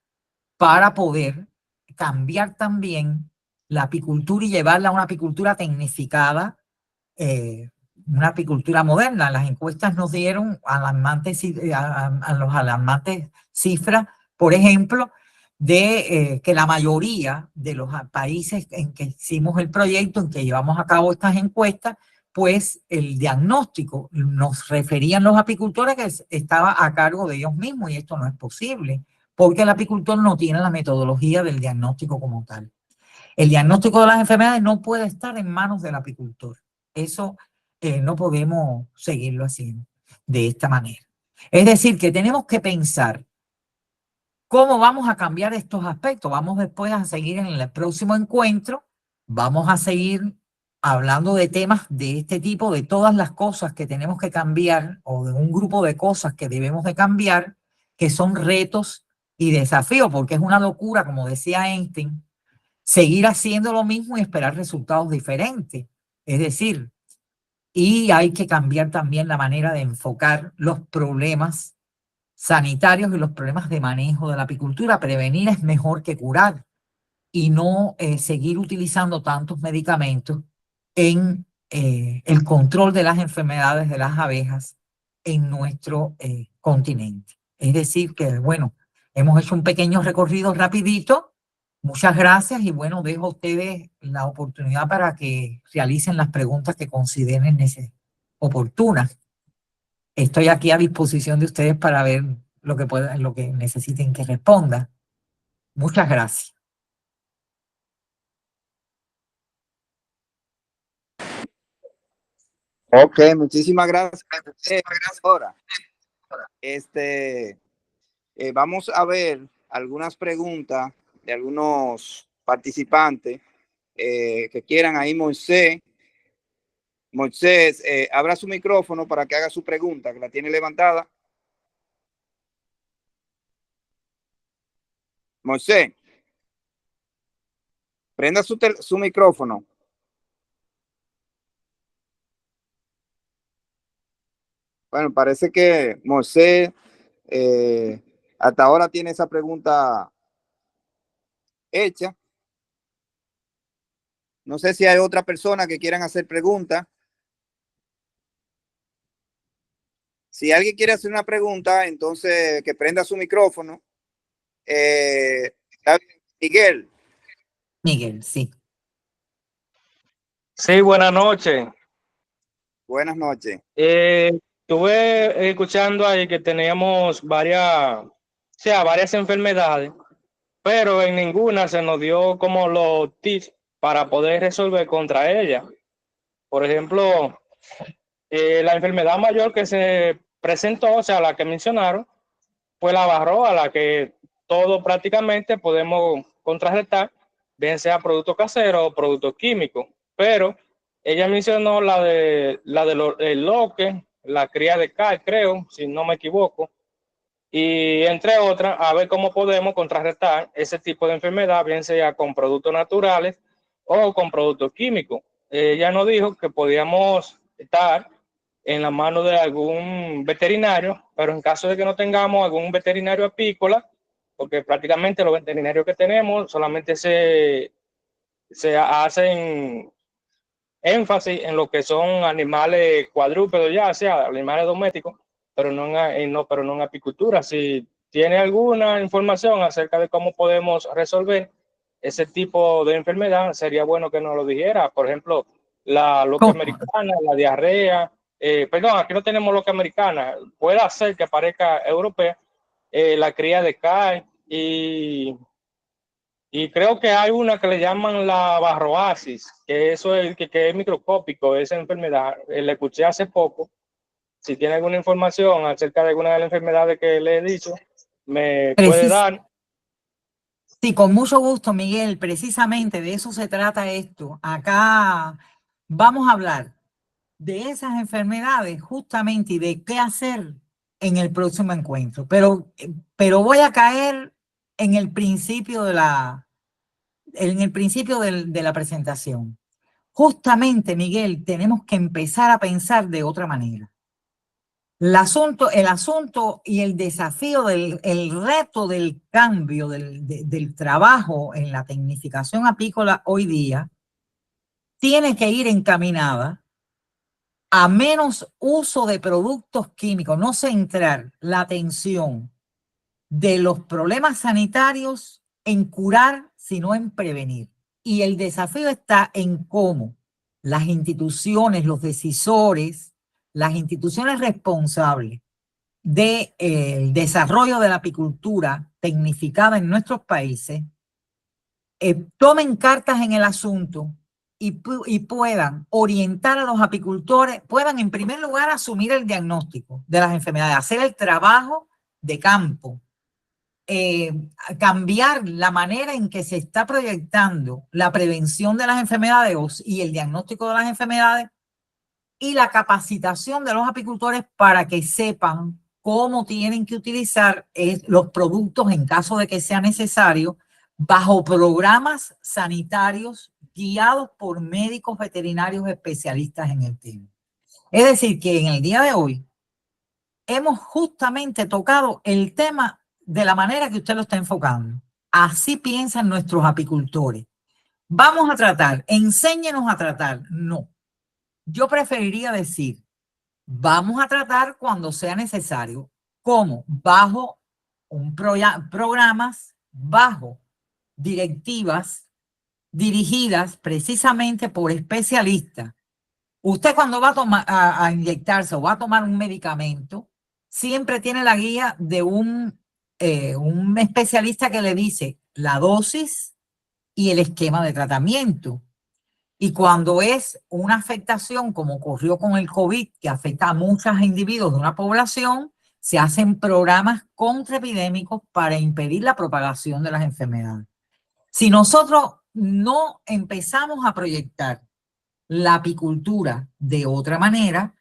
para poder cambiar también la apicultura y llevarla a una apicultura tecnificada, una apicultura moderna. Las encuestas nos dieron los alarmantes cifras, por ejemplo, de que la mayoría de los países en que hicimos el proyecto, en que llevamos a cabo estas encuestas, pues el diagnóstico nos referían los apicultores que estaba a cargo de ellos mismos, y esto no es posible, porque el apicultor no tiene la metodología del diagnóstico como tal. El diagnóstico de las enfermedades no puede estar en manos del apicultor. Eso no podemos seguirlo haciendo de esta manera. Es decir, que tenemos que pensar cómo vamos a cambiar estos aspectos. Vamos después a seguir en el próximo encuentro, vamos a seguir hablando de temas de este tipo, de todas las cosas que tenemos que cambiar o de un grupo de cosas que debemos de cambiar, que son retos y desafíos, porque es una locura, como decía Einstein, seguir haciendo lo mismo y esperar resultados diferentes. Es decir, y hay que cambiar también la manera de enfocar los problemas sanitarios y los problemas de manejo de la apicultura. Prevenir es mejor que curar y no seguir utilizando tantos medicamentos en el control de las enfermedades de las abejas en nuestro continente. Es decir, que bueno, hemos hecho un pequeño recorrido rapidito. Muchas gracias y bueno, dejo a ustedes la oportunidad para que realicen las preguntas que consideren oportunas. Estoy aquí a disposición de ustedes para ver lo que necesiten que responda. Muchas gracias. Ok, muchísimas gracias. Ahora, vamos a ver algunas preguntas de algunos participantes que quieran. Ahí Moisés, abra su micrófono para que haga su pregunta, que la tiene levantada. Moisés, prenda su micrófono. Bueno, parece que Moisés hasta ahora tiene esa pregunta hecha. No sé si hay otra persona que quieran hacer preguntas. Si alguien quiere hacer una pregunta, entonces que prenda su micrófono. Miguel. Miguel, sí. Sí, buenas noches. Buenas noches. Estuve escuchando ahí que teníamos varias sea, varias enfermedades, pero en ninguna se nos dio como los tips para poder resolver contra ella. Por ejemplo, la enfermedad mayor que se presentó, o sea, la que mencionaron, fue la varroa, la que todo prácticamente podemos contrarrestar, bien sea producto casero o producto químico. Pero ella mencionó el loque, la cría de cal, creo, si no me equivoco, y entre otras, a ver cómo podemos contrarrestar ese tipo de enfermedad, bien sea con productos naturales o con productos químicos. Ella nos dijo que podíamos estar en la mano de algún veterinario, pero en caso de que no tengamos algún veterinario apícola, porque prácticamente los veterinarios que tenemos solamente se hacen énfasis en lo que son animales cuadrúpedos, ya sea animales domésticos, pero no en apicultura. Si tiene alguna información acerca de cómo podemos resolver ese tipo de enfermedad, sería bueno que nos lo dijera. Por ejemplo, la loca americana, la diarrea. Perdón, aquí no tenemos loca americana. Puede ser que parezca europea. La cría de CAE y creo que hay una que le llaman la barroasis, que eso es que es microscópico, esa enfermedad. La escuché hace poco. Si tiene alguna información acerca de alguna de las enfermedades que le he dicho, me puede dar. Sí, con mucho gusto, Miguel. Precisamente de eso se trata esto. Acá vamos a hablar de esas enfermedades justamente y de qué hacer en el próximo encuentro. Pero voy a caer en el principio de la presentación. Justamente, Miguel, tenemos que empezar a pensar de otra manera. El asunto y el desafío el reto del cambio del trabajo en la tecnificación apícola hoy día tiene que ir encaminada a menos uso de productos químicos, no centrar la atención de los problemas sanitarios en curar, sino en prevenir. Y el desafío está en cómo las instituciones, los decisores, las instituciones responsables del desarrollo de la apicultura tecnificada en nuestros países tomen cartas en el asunto y puedan orientar a los apicultores, puedan en primer lugar asumir el diagnóstico de las enfermedades, hacer el trabajo de campo, cambiar la manera en que se está proyectando la prevención de las enfermedades y el diagnóstico de las enfermedades y la capacitación de los apicultores para que sepan cómo tienen que utilizar los productos en caso de que sea necesario bajo programas sanitarios guiados por médicos veterinarios especialistas en el tema. Es decir, que en el día de hoy hemos justamente tocado el tema de la manera que usted lo está enfocando. Así piensan nuestros apicultores. Vamos a tratar, enséñenos a tratar. No, yo preferiría decir, vamos a tratar cuando sea necesario. ¿Cómo? Bajo programas, bajo directivas dirigidas precisamente por especialistas. Usted cuando va a inyectarse o va a tomar un medicamento, siempre tiene la guía de un especialista que le dice la dosis y el esquema de tratamiento. Y cuando es una afectación, como ocurrió con el COVID, que afecta a muchos individuos de una población, se hacen programas contraepidémicos para impedir la propagación de las enfermedades. Si nosotros no empezamos a proyectar la apicultura de otra manera,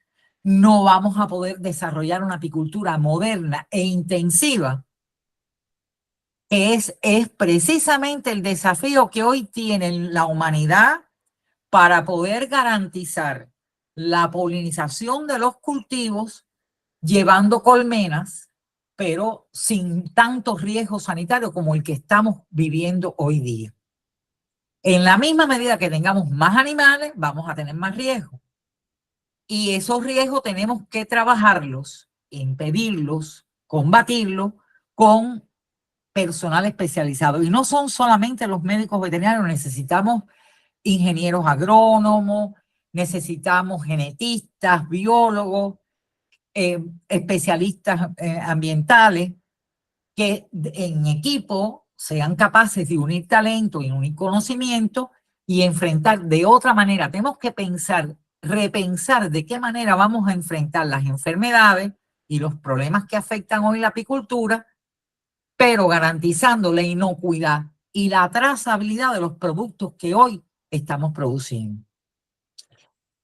no vamos a poder desarrollar una apicultura moderna e intensiva. Es precisamente el desafío que hoy tiene la humanidad para poder garantizar la polinización de los cultivos llevando colmenas, pero sin tanto riesgo sanitario como el que estamos viviendo hoy día. En la misma medida que tengamos más animales, vamos a tener más riesgo. Y esos riesgos tenemos que trabajarlos, impedirlos, combatirlos con personal especializado. Y no son solamente los médicos veterinarios, necesitamos ingenieros agrónomos, necesitamos genetistas, biólogos, especialistas ambientales, que en equipo sean capaces de unir talento y unir conocimiento y enfrentar de otra manera. Tenemos que pensar, repensar de qué manera vamos a enfrentar las enfermedades y los problemas que afectan hoy la apicultura, pero garantizando la inocuidad y la trazabilidad de los productos que hoy estamos produciendo.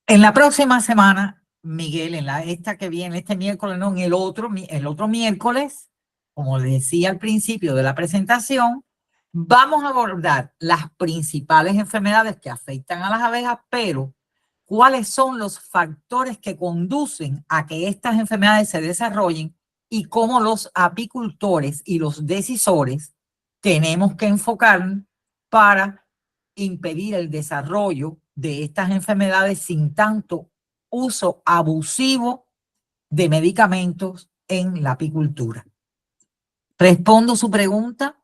En la próxima semana, Miguel, esta que viene, este miércoles, no, en el otro miércoles, como les decía al principio de la presentación, vamos a abordar las principales enfermedades que afectan a las abejas, pero cuáles son los factores que conducen a que estas enfermedades se desarrollen y cómo los apicultores y los decisores tenemos que enfocar para impedir el desarrollo de estas enfermedades sin tanto uso abusivo de medicamentos en la apicultura. Respondo su pregunta.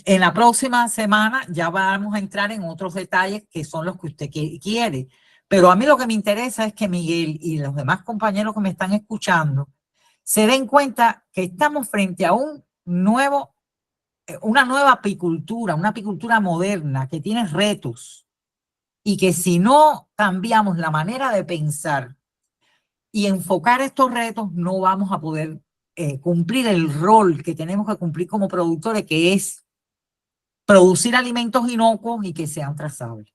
En la próxima semana ya vamos a entrar en otros detalles que son los que usted quiere. Pero a mí lo que me interesa es que Miguel y los demás compañeros que me están escuchando se den cuenta que estamos frente a una nueva apicultura, una apicultura moderna que tiene retos y que si no cambiamos la manera de pensar y enfocar estos retos, no vamos a poder cumplir el rol que tenemos que cumplir como productores, que es producir alimentos inocuos y que sean trazables.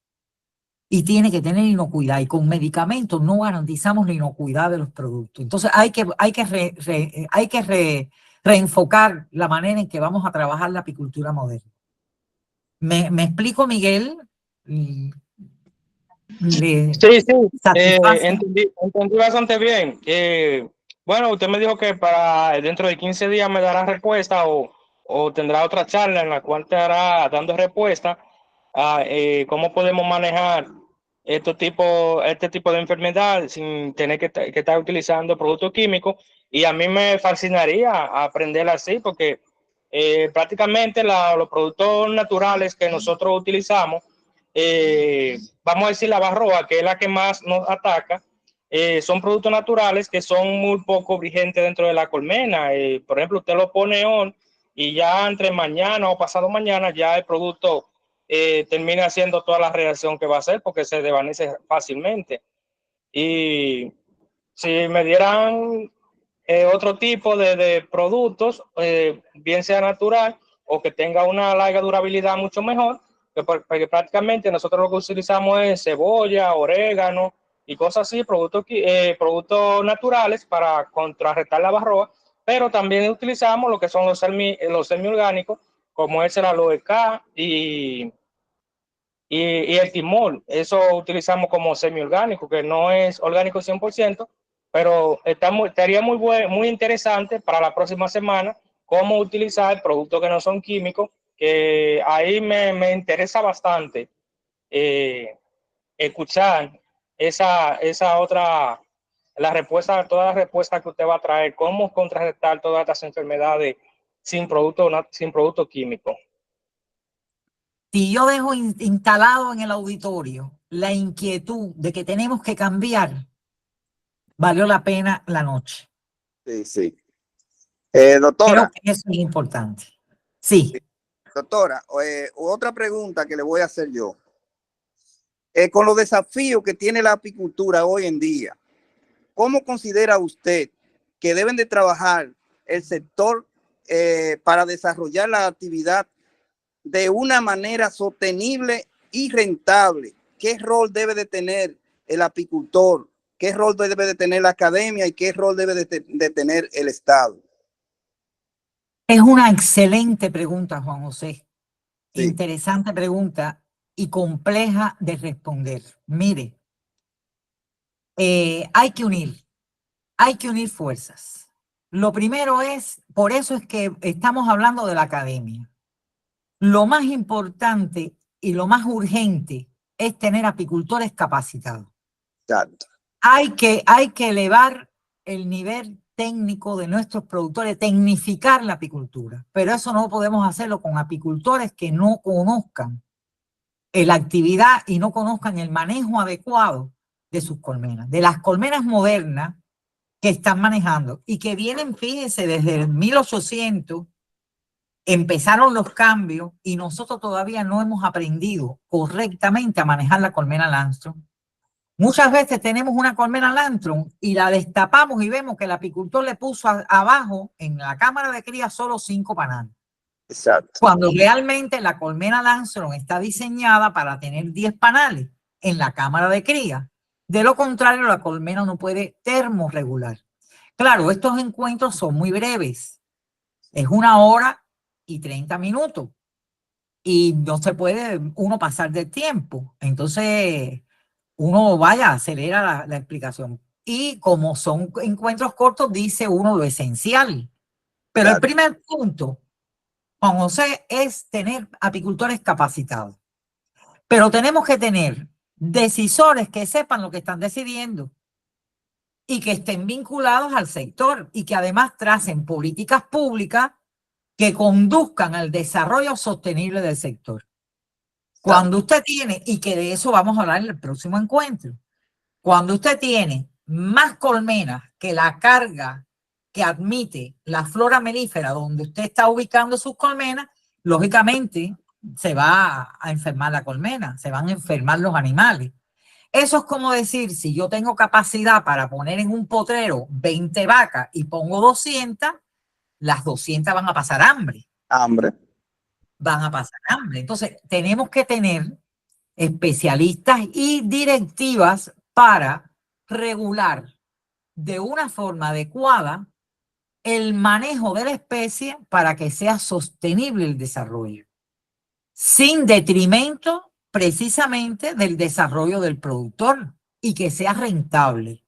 Y tiene que tener inocuidad, y con medicamentos no garantizamos la inocuidad de los productos. Entonces hay que reenfocar la manera en que vamos a trabajar la apicultura moderna. ¿Me explico, Miguel? Sí, entendí bastante bien. Bueno, usted me dijo que para dentro de 15 días me dará respuesta o tendrá otra charla en la cual te hará dando respuesta a cómo podemos manejar este tipo de enfermedad sin tener que estar utilizando productos químicos. Y a mí me fascinaría aprender así porque prácticamente los productos naturales que nosotros utilizamos, vamos a decir la varroa, que es la que más nos ataca, son productos naturales que son muy poco vigentes dentro de la colmena. Por ejemplo, usted lo pone on y ya entre mañana o pasado mañana ya el producto termina haciendo toda la reacción que va a hacer porque se desvanece fácilmente. Y si me dieran otro tipo de productos, bien sea natural o que tenga una larga durabilidad mucho mejor, porque prácticamente nosotros lo que utilizamos es cebolla, orégano y cosas así, productos naturales para contrarrestar la varroa, pero también utilizamos lo que son los semiorgánicos, como es el aloe K y el timol. Eso utilizamos como semiorgánico, que no es orgánico 100%, pero estaría muy interesante para la próxima semana cómo utilizar productos que no son químicos, que ahí me interesa bastante escuchar esa otra, toda la respuesta que usted va a traer, cómo contrarrestar todas estas enfermedades sin producto químico. Si yo dejo instalado en el auditorio la inquietud de que tenemos que cambiar, valió la pena la noche. Sí, sí. Doctora. Creo que eso es importante. Sí. Doctora, otra pregunta que le voy a hacer yo. Con los desafíos que tiene la apicultura hoy en día, ¿cómo considera usted que deben de trabajar el sector para desarrollar la actividad de una manera sostenible y rentable? ¿Qué rol debe de tener el apicultor? ¿Qué rol debe de tener la academia y qué rol debe de tener el Estado? Es una excelente pregunta, Juan José. Sí. Interesante pregunta y compleja de responder. Mire, hay que unir fuerzas. Lo primero es, por eso es que estamos hablando de la academia. Lo más importante y lo más urgente es tener apicultores capacitados. Exacto. Hay que elevar el nivel técnico de nuestros productores, tecnificar la apicultura, pero eso no podemos hacerlo con apicultores que no conozcan la actividad y no conozcan el manejo adecuado de sus colmenas, de las colmenas modernas que están manejando y que vienen, fíjense, desde el 1800 empezaron los cambios y nosotros todavía no hemos aprendido correctamente a manejar la colmena Langstroth. Muchas veces tenemos una colmena Langstroth y la destapamos y vemos que el apicultor le puso abajo en la cámara de cría solo 5 panales. Exacto. Cuando realmente la colmena Langstroth está diseñada para tener 10 panales en la cámara de cría. De lo contrario, la colmena no puede termorregular. Claro, estos encuentros son muy breves. Es 1 hora y 30 minutos. Y no se puede uno pasar del tiempo. Entonces, uno acelera la explicación. Y como son encuentros cortos, dice uno lo esencial. Pero el primer punto, Juan José, es tener apicultores capacitados. Pero tenemos que tener decisores que sepan lo que están decidiendo y que estén vinculados al sector y que además tracen políticas públicas que conduzcan al desarrollo sostenible del sector. Cuando usted tiene, y que de eso vamos a hablar en el próximo encuentro, cuando usted tiene más colmenas que la carga que admite la flora melífera donde usted está ubicando sus colmenas, lógicamente se va a enfermar la colmena, se van a enfermar los animales. Eso es como decir, si yo tengo capacidad para poner en un potrero 20 vacas y pongo 200, las 200 van a pasar hambre. Van a pasar hambre. Entonces, tenemos que tener especialistas y directivas para regular de una forma adecuada el manejo de la especie para que sea sostenible el desarrollo, sin detrimento precisamente del desarrollo del productor y que sea rentable.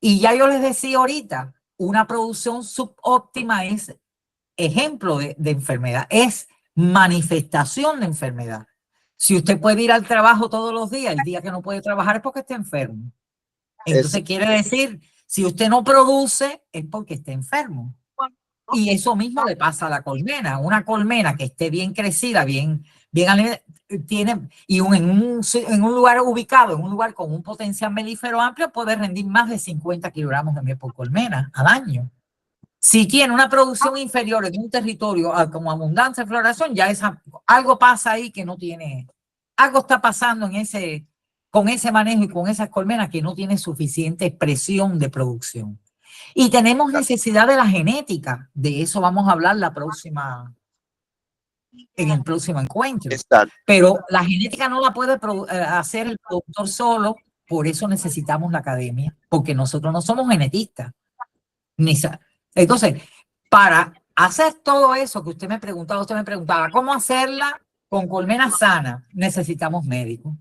Y ya yo les decía ahorita, una producción subóptima es ejemplo de enfermedad, es manifestación de enfermedad. Si usted puede ir al trabajo todos los días, el día que no puede trabajar es porque está enfermo. Entonces quiere decir, si usted no produce es porque está enfermo. Y eso mismo le pasa a la colmena. Una colmena que esté bien crecida, bien tiene, y en un lugar ubicado, en un lugar con un potencial melífero amplio, puede rendir más de 50 kilogramos de miel por colmena al año. Si tiene una producción inferior en un territorio como abundancia de floración, ya algo pasa ahí que no tiene, algo está pasando con ese manejo y con esas colmenas que no tiene suficiente presión de producción. Y tenemos necesidad de la genética, de eso vamos a hablar en el próximo encuentro. Exacto. Pero la genética no la puede hacer el productor solo, por eso necesitamos la academia, porque nosotros no somos genetistas. Entonces, para hacer todo eso que usted me preguntaba, ¿cómo hacerla con colmenas sanas? Necesitamos médicos.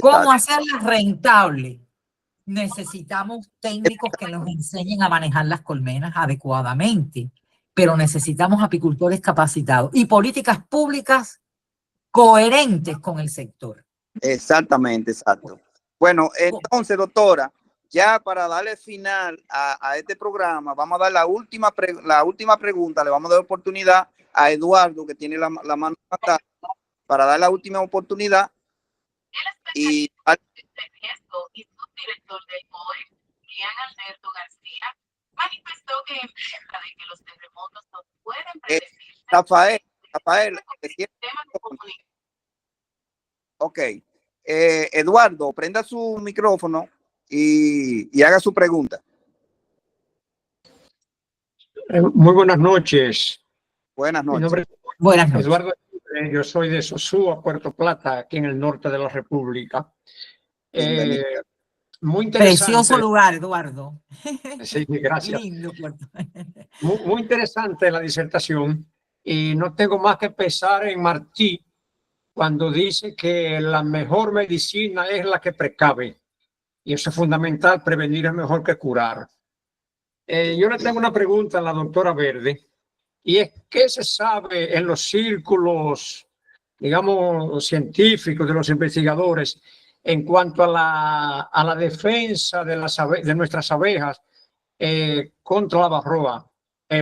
¿Cómo hacerla rentable? Necesitamos técnicos que nos enseñen a manejar las colmenas adecuadamente, pero necesitamos apicultores capacitados y políticas públicas coherentes con el sector. Exactamente, exacto. Bueno, entonces, doctora, ya para darle final a este programa, vamos a dar la última pregunta, le vamos a dar oportunidad a Eduardo, que tiene la mano levantada, para dar la última oportunidad. Y director del MOE, Ian Alberto García, manifestó que en vista de que los terremotos no pueden predecirse, Rafael, ok. Eduardo, prenda su micrófono y haga su pregunta. Muy buenas noches. Buenas noches. Mi nombre es Eduardo. Yo soy de Sosúa, Puerto Plata, aquí en el norte de la República. Muy interesante. Precioso lugar, Eduardo. Sí, gracias. Lindo. Muy interesante la disertación. Y no tengo más que pensar en Martí cuando dice que la mejor medicina es la que precave. Y eso es fundamental, prevenir es mejor que curar. Yo le tengo una pregunta a la doctora Verde, y es ¿qué se sabe en los círculos, digamos, científicos de los investigadores en cuanto a la defensa de nuestras abejas contra la varroa?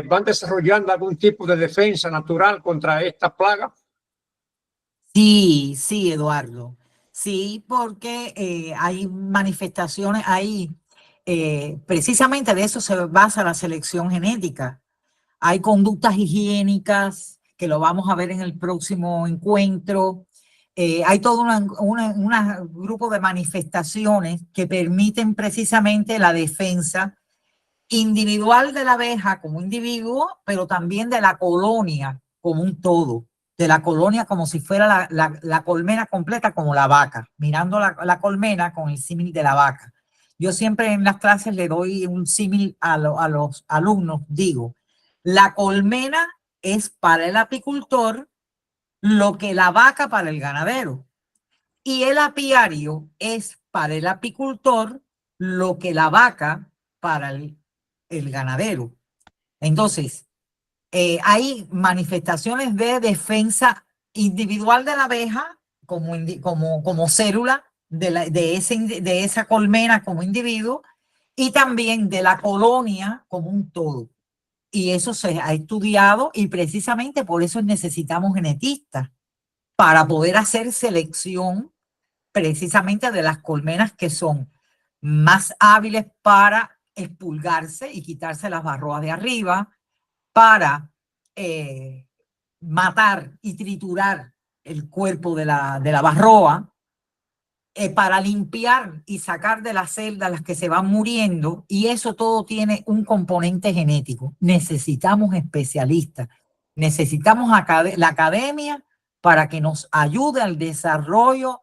¿Van desarrollando algún tipo de defensa natural contra esta plaga? Sí, Eduardo. Sí, porque hay manifestaciones, precisamente de eso se basa la selección genética. Hay conductas higiénicas que lo vamos a ver en el próximo encuentro. Hay todo un grupo de manifestaciones que permiten precisamente la defensa individual de la abeja como individuo, pero también de la colonia como un todo, de la colonia como si fuera la colmena completa, como la vaca, mirando la colmena con el símil de la vaca. Yo siempre en las clases le doy un símil a los alumnos, digo, la colmena es para el apicultor lo que la vaca para el ganadero, y el apiario es para el apicultor lo que la vaca para el ganadero. Entonces, hay manifestaciones de defensa individual de la abeja como célula de esa colmena como individuo, y también de la colonia como un todo. Y eso se ha estudiado, y precisamente por eso necesitamos genetistas para poder hacer selección precisamente de las colmenas que son más hábiles para expulgarse y quitarse las barroas de arriba, para matar y triturar el cuerpo de la barroa, para limpiar y sacar de las celdas las que se van muriendo, y eso todo tiene un componente genético. Necesitamos especialistas, necesitamos la academia para que nos ayude al desarrollo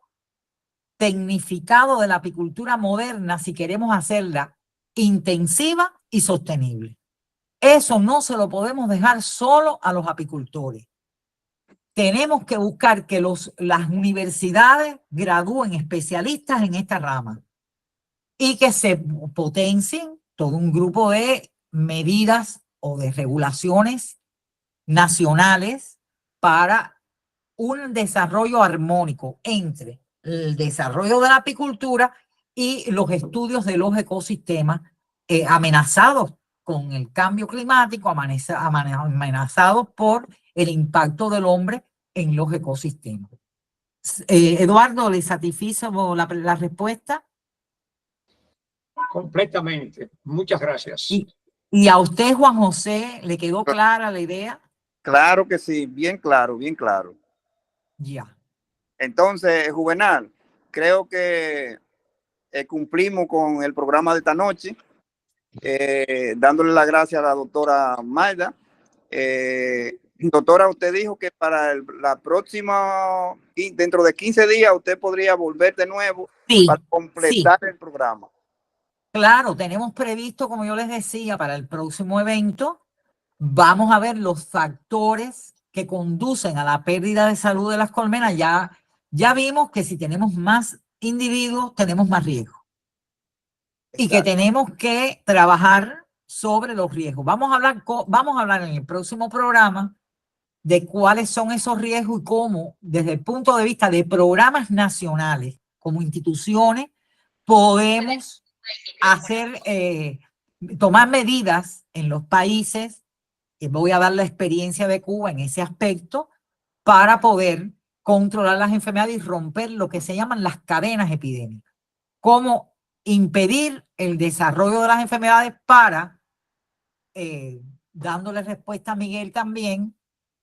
tecnificado de la apicultura moderna si queremos hacerla intensiva y sostenible. Eso no se lo podemos dejar solo a los apicultores. Tenemos que buscar que las universidades gradúen especialistas en esta rama y que se potencien todo un grupo de medidas o de regulaciones nacionales para un desarrollo armónico entre el desarrollo de la apicultura y los estudios de los ecosistemas amenazados con el cambio climático, amenazados por el impacto del hombre en los ecosistemas. Eduardo, ¿le satisfizo la respuesta? Completamente. Muchas gracias. Y a usted, Juan José, ¿le quedó clara la idea? Claro que sí, bien claro, bien claro. Ya. Entonces, Juvenal, creo que cumplimos con el programa de esta noche, dándole las gracias a la doctora Mayda. Doctora, usted dijo que para la próxima, dentro de 15 días, usted podría volver de nuevo para completar el programa. Claro, tenemos previsto, como yo les decía, para el próximo evento, vamos a ver los factores que conducen a la pérdida de salud de las colmenas. Ya vimos que si tenemos más individuos, tenemos más riesgo. Exacto. Y que tenemos que trabajar sobre los riesgos. Vamos a hablar en el próximo programa de cuáles son esos riesgos y cómo, desde el punto de vista de programas nacionales, como instituciones, podemos tomar medidas en los países. Voy a dar la experiencia de Cuba en ese aspecto para poder controlar las enfermedades y romper lo que se llaman las cadenas epidémicas. Cómo impedir el desarrollo de las enfermedades para, dándole respuesta a Miguel también,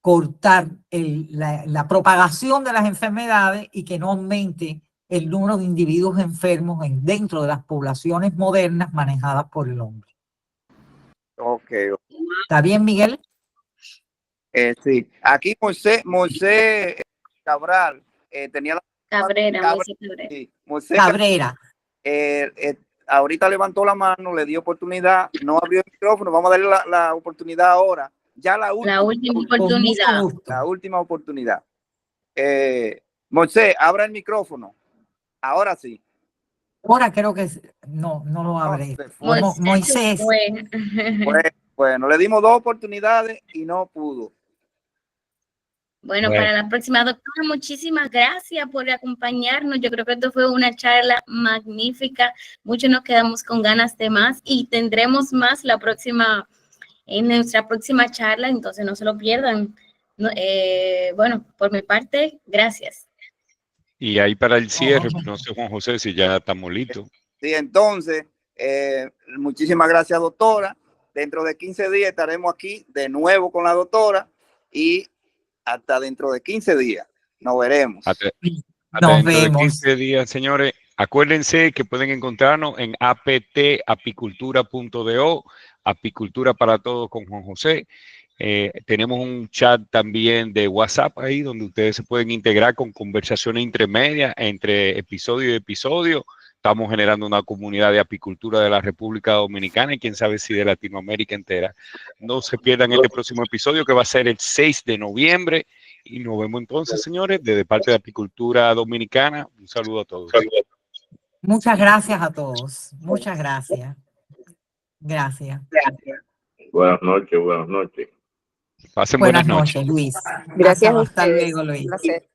cortar la propagación de las enfermedades y que no aumente el número de individuos enfermos dentro de las poblaciones modernas manejadas por el hombre. Ok. ¿Está bien, Miguel? Sí. Aquí Moisés Cabral tenía la... Cabrera. Sí. Moisés Cabrera. Ahorita levantó la mano, le dio oportunidad, no abrió el micrófono, vamos a darle la oportunidad ahora. Ya la última oportunidad. La última oportunidad. Moisés, abra el micrófono. Ahora sí. Ahora creo que no lo abre. Moisés. Bueno, le dimos 2 oportunidades y no pudo. Bueno, para la próxima, doctora, muchísimas gracias por acompañarnos. Yo creo que esto fue una charla magnífica. Muchos nos quedamos con ganas de más y tendremos más en nuestra próxima charla, entonces no se lo pierdan. Bueno, por mi parte, gracias. Y ahí para el cierre, no sé, Juan José, si ya estamos listos. Sí, entonces, muchísimas gracias, doctora. Dentro de 15 días estaremos aquí de nuevo con la doctora y hasta dentro de 15 días. Nos veremos. Hasta Nos dentro de vemos. 15 días, señores. Acuérdense que pueden encontrarnos en apicultura.do, Apicultura para Todos con Juan José. Tenemos un chat también de WhatsApp ahí donde ustedes se pueden integrar con conversaciones intermedias entre episodio y episodio. Estamos generando una comunidad de apicultura de la República Dominicana y quién sabe si de Latinoamérica entera. No se pierdan este próximo episodio que va a ser el 6 de noviembre. Y nos vemos entonces, señores, desde parte de Apicultura Dominicana. Un saludo a todos. Muchas gracias a todos. Muchas gracias. Gracias. Buenas noches, buenas noches. Pasen Buenas buenas noches. noches, Luis. Gracias a Hasta ustedes. luego, Luis. Un placer.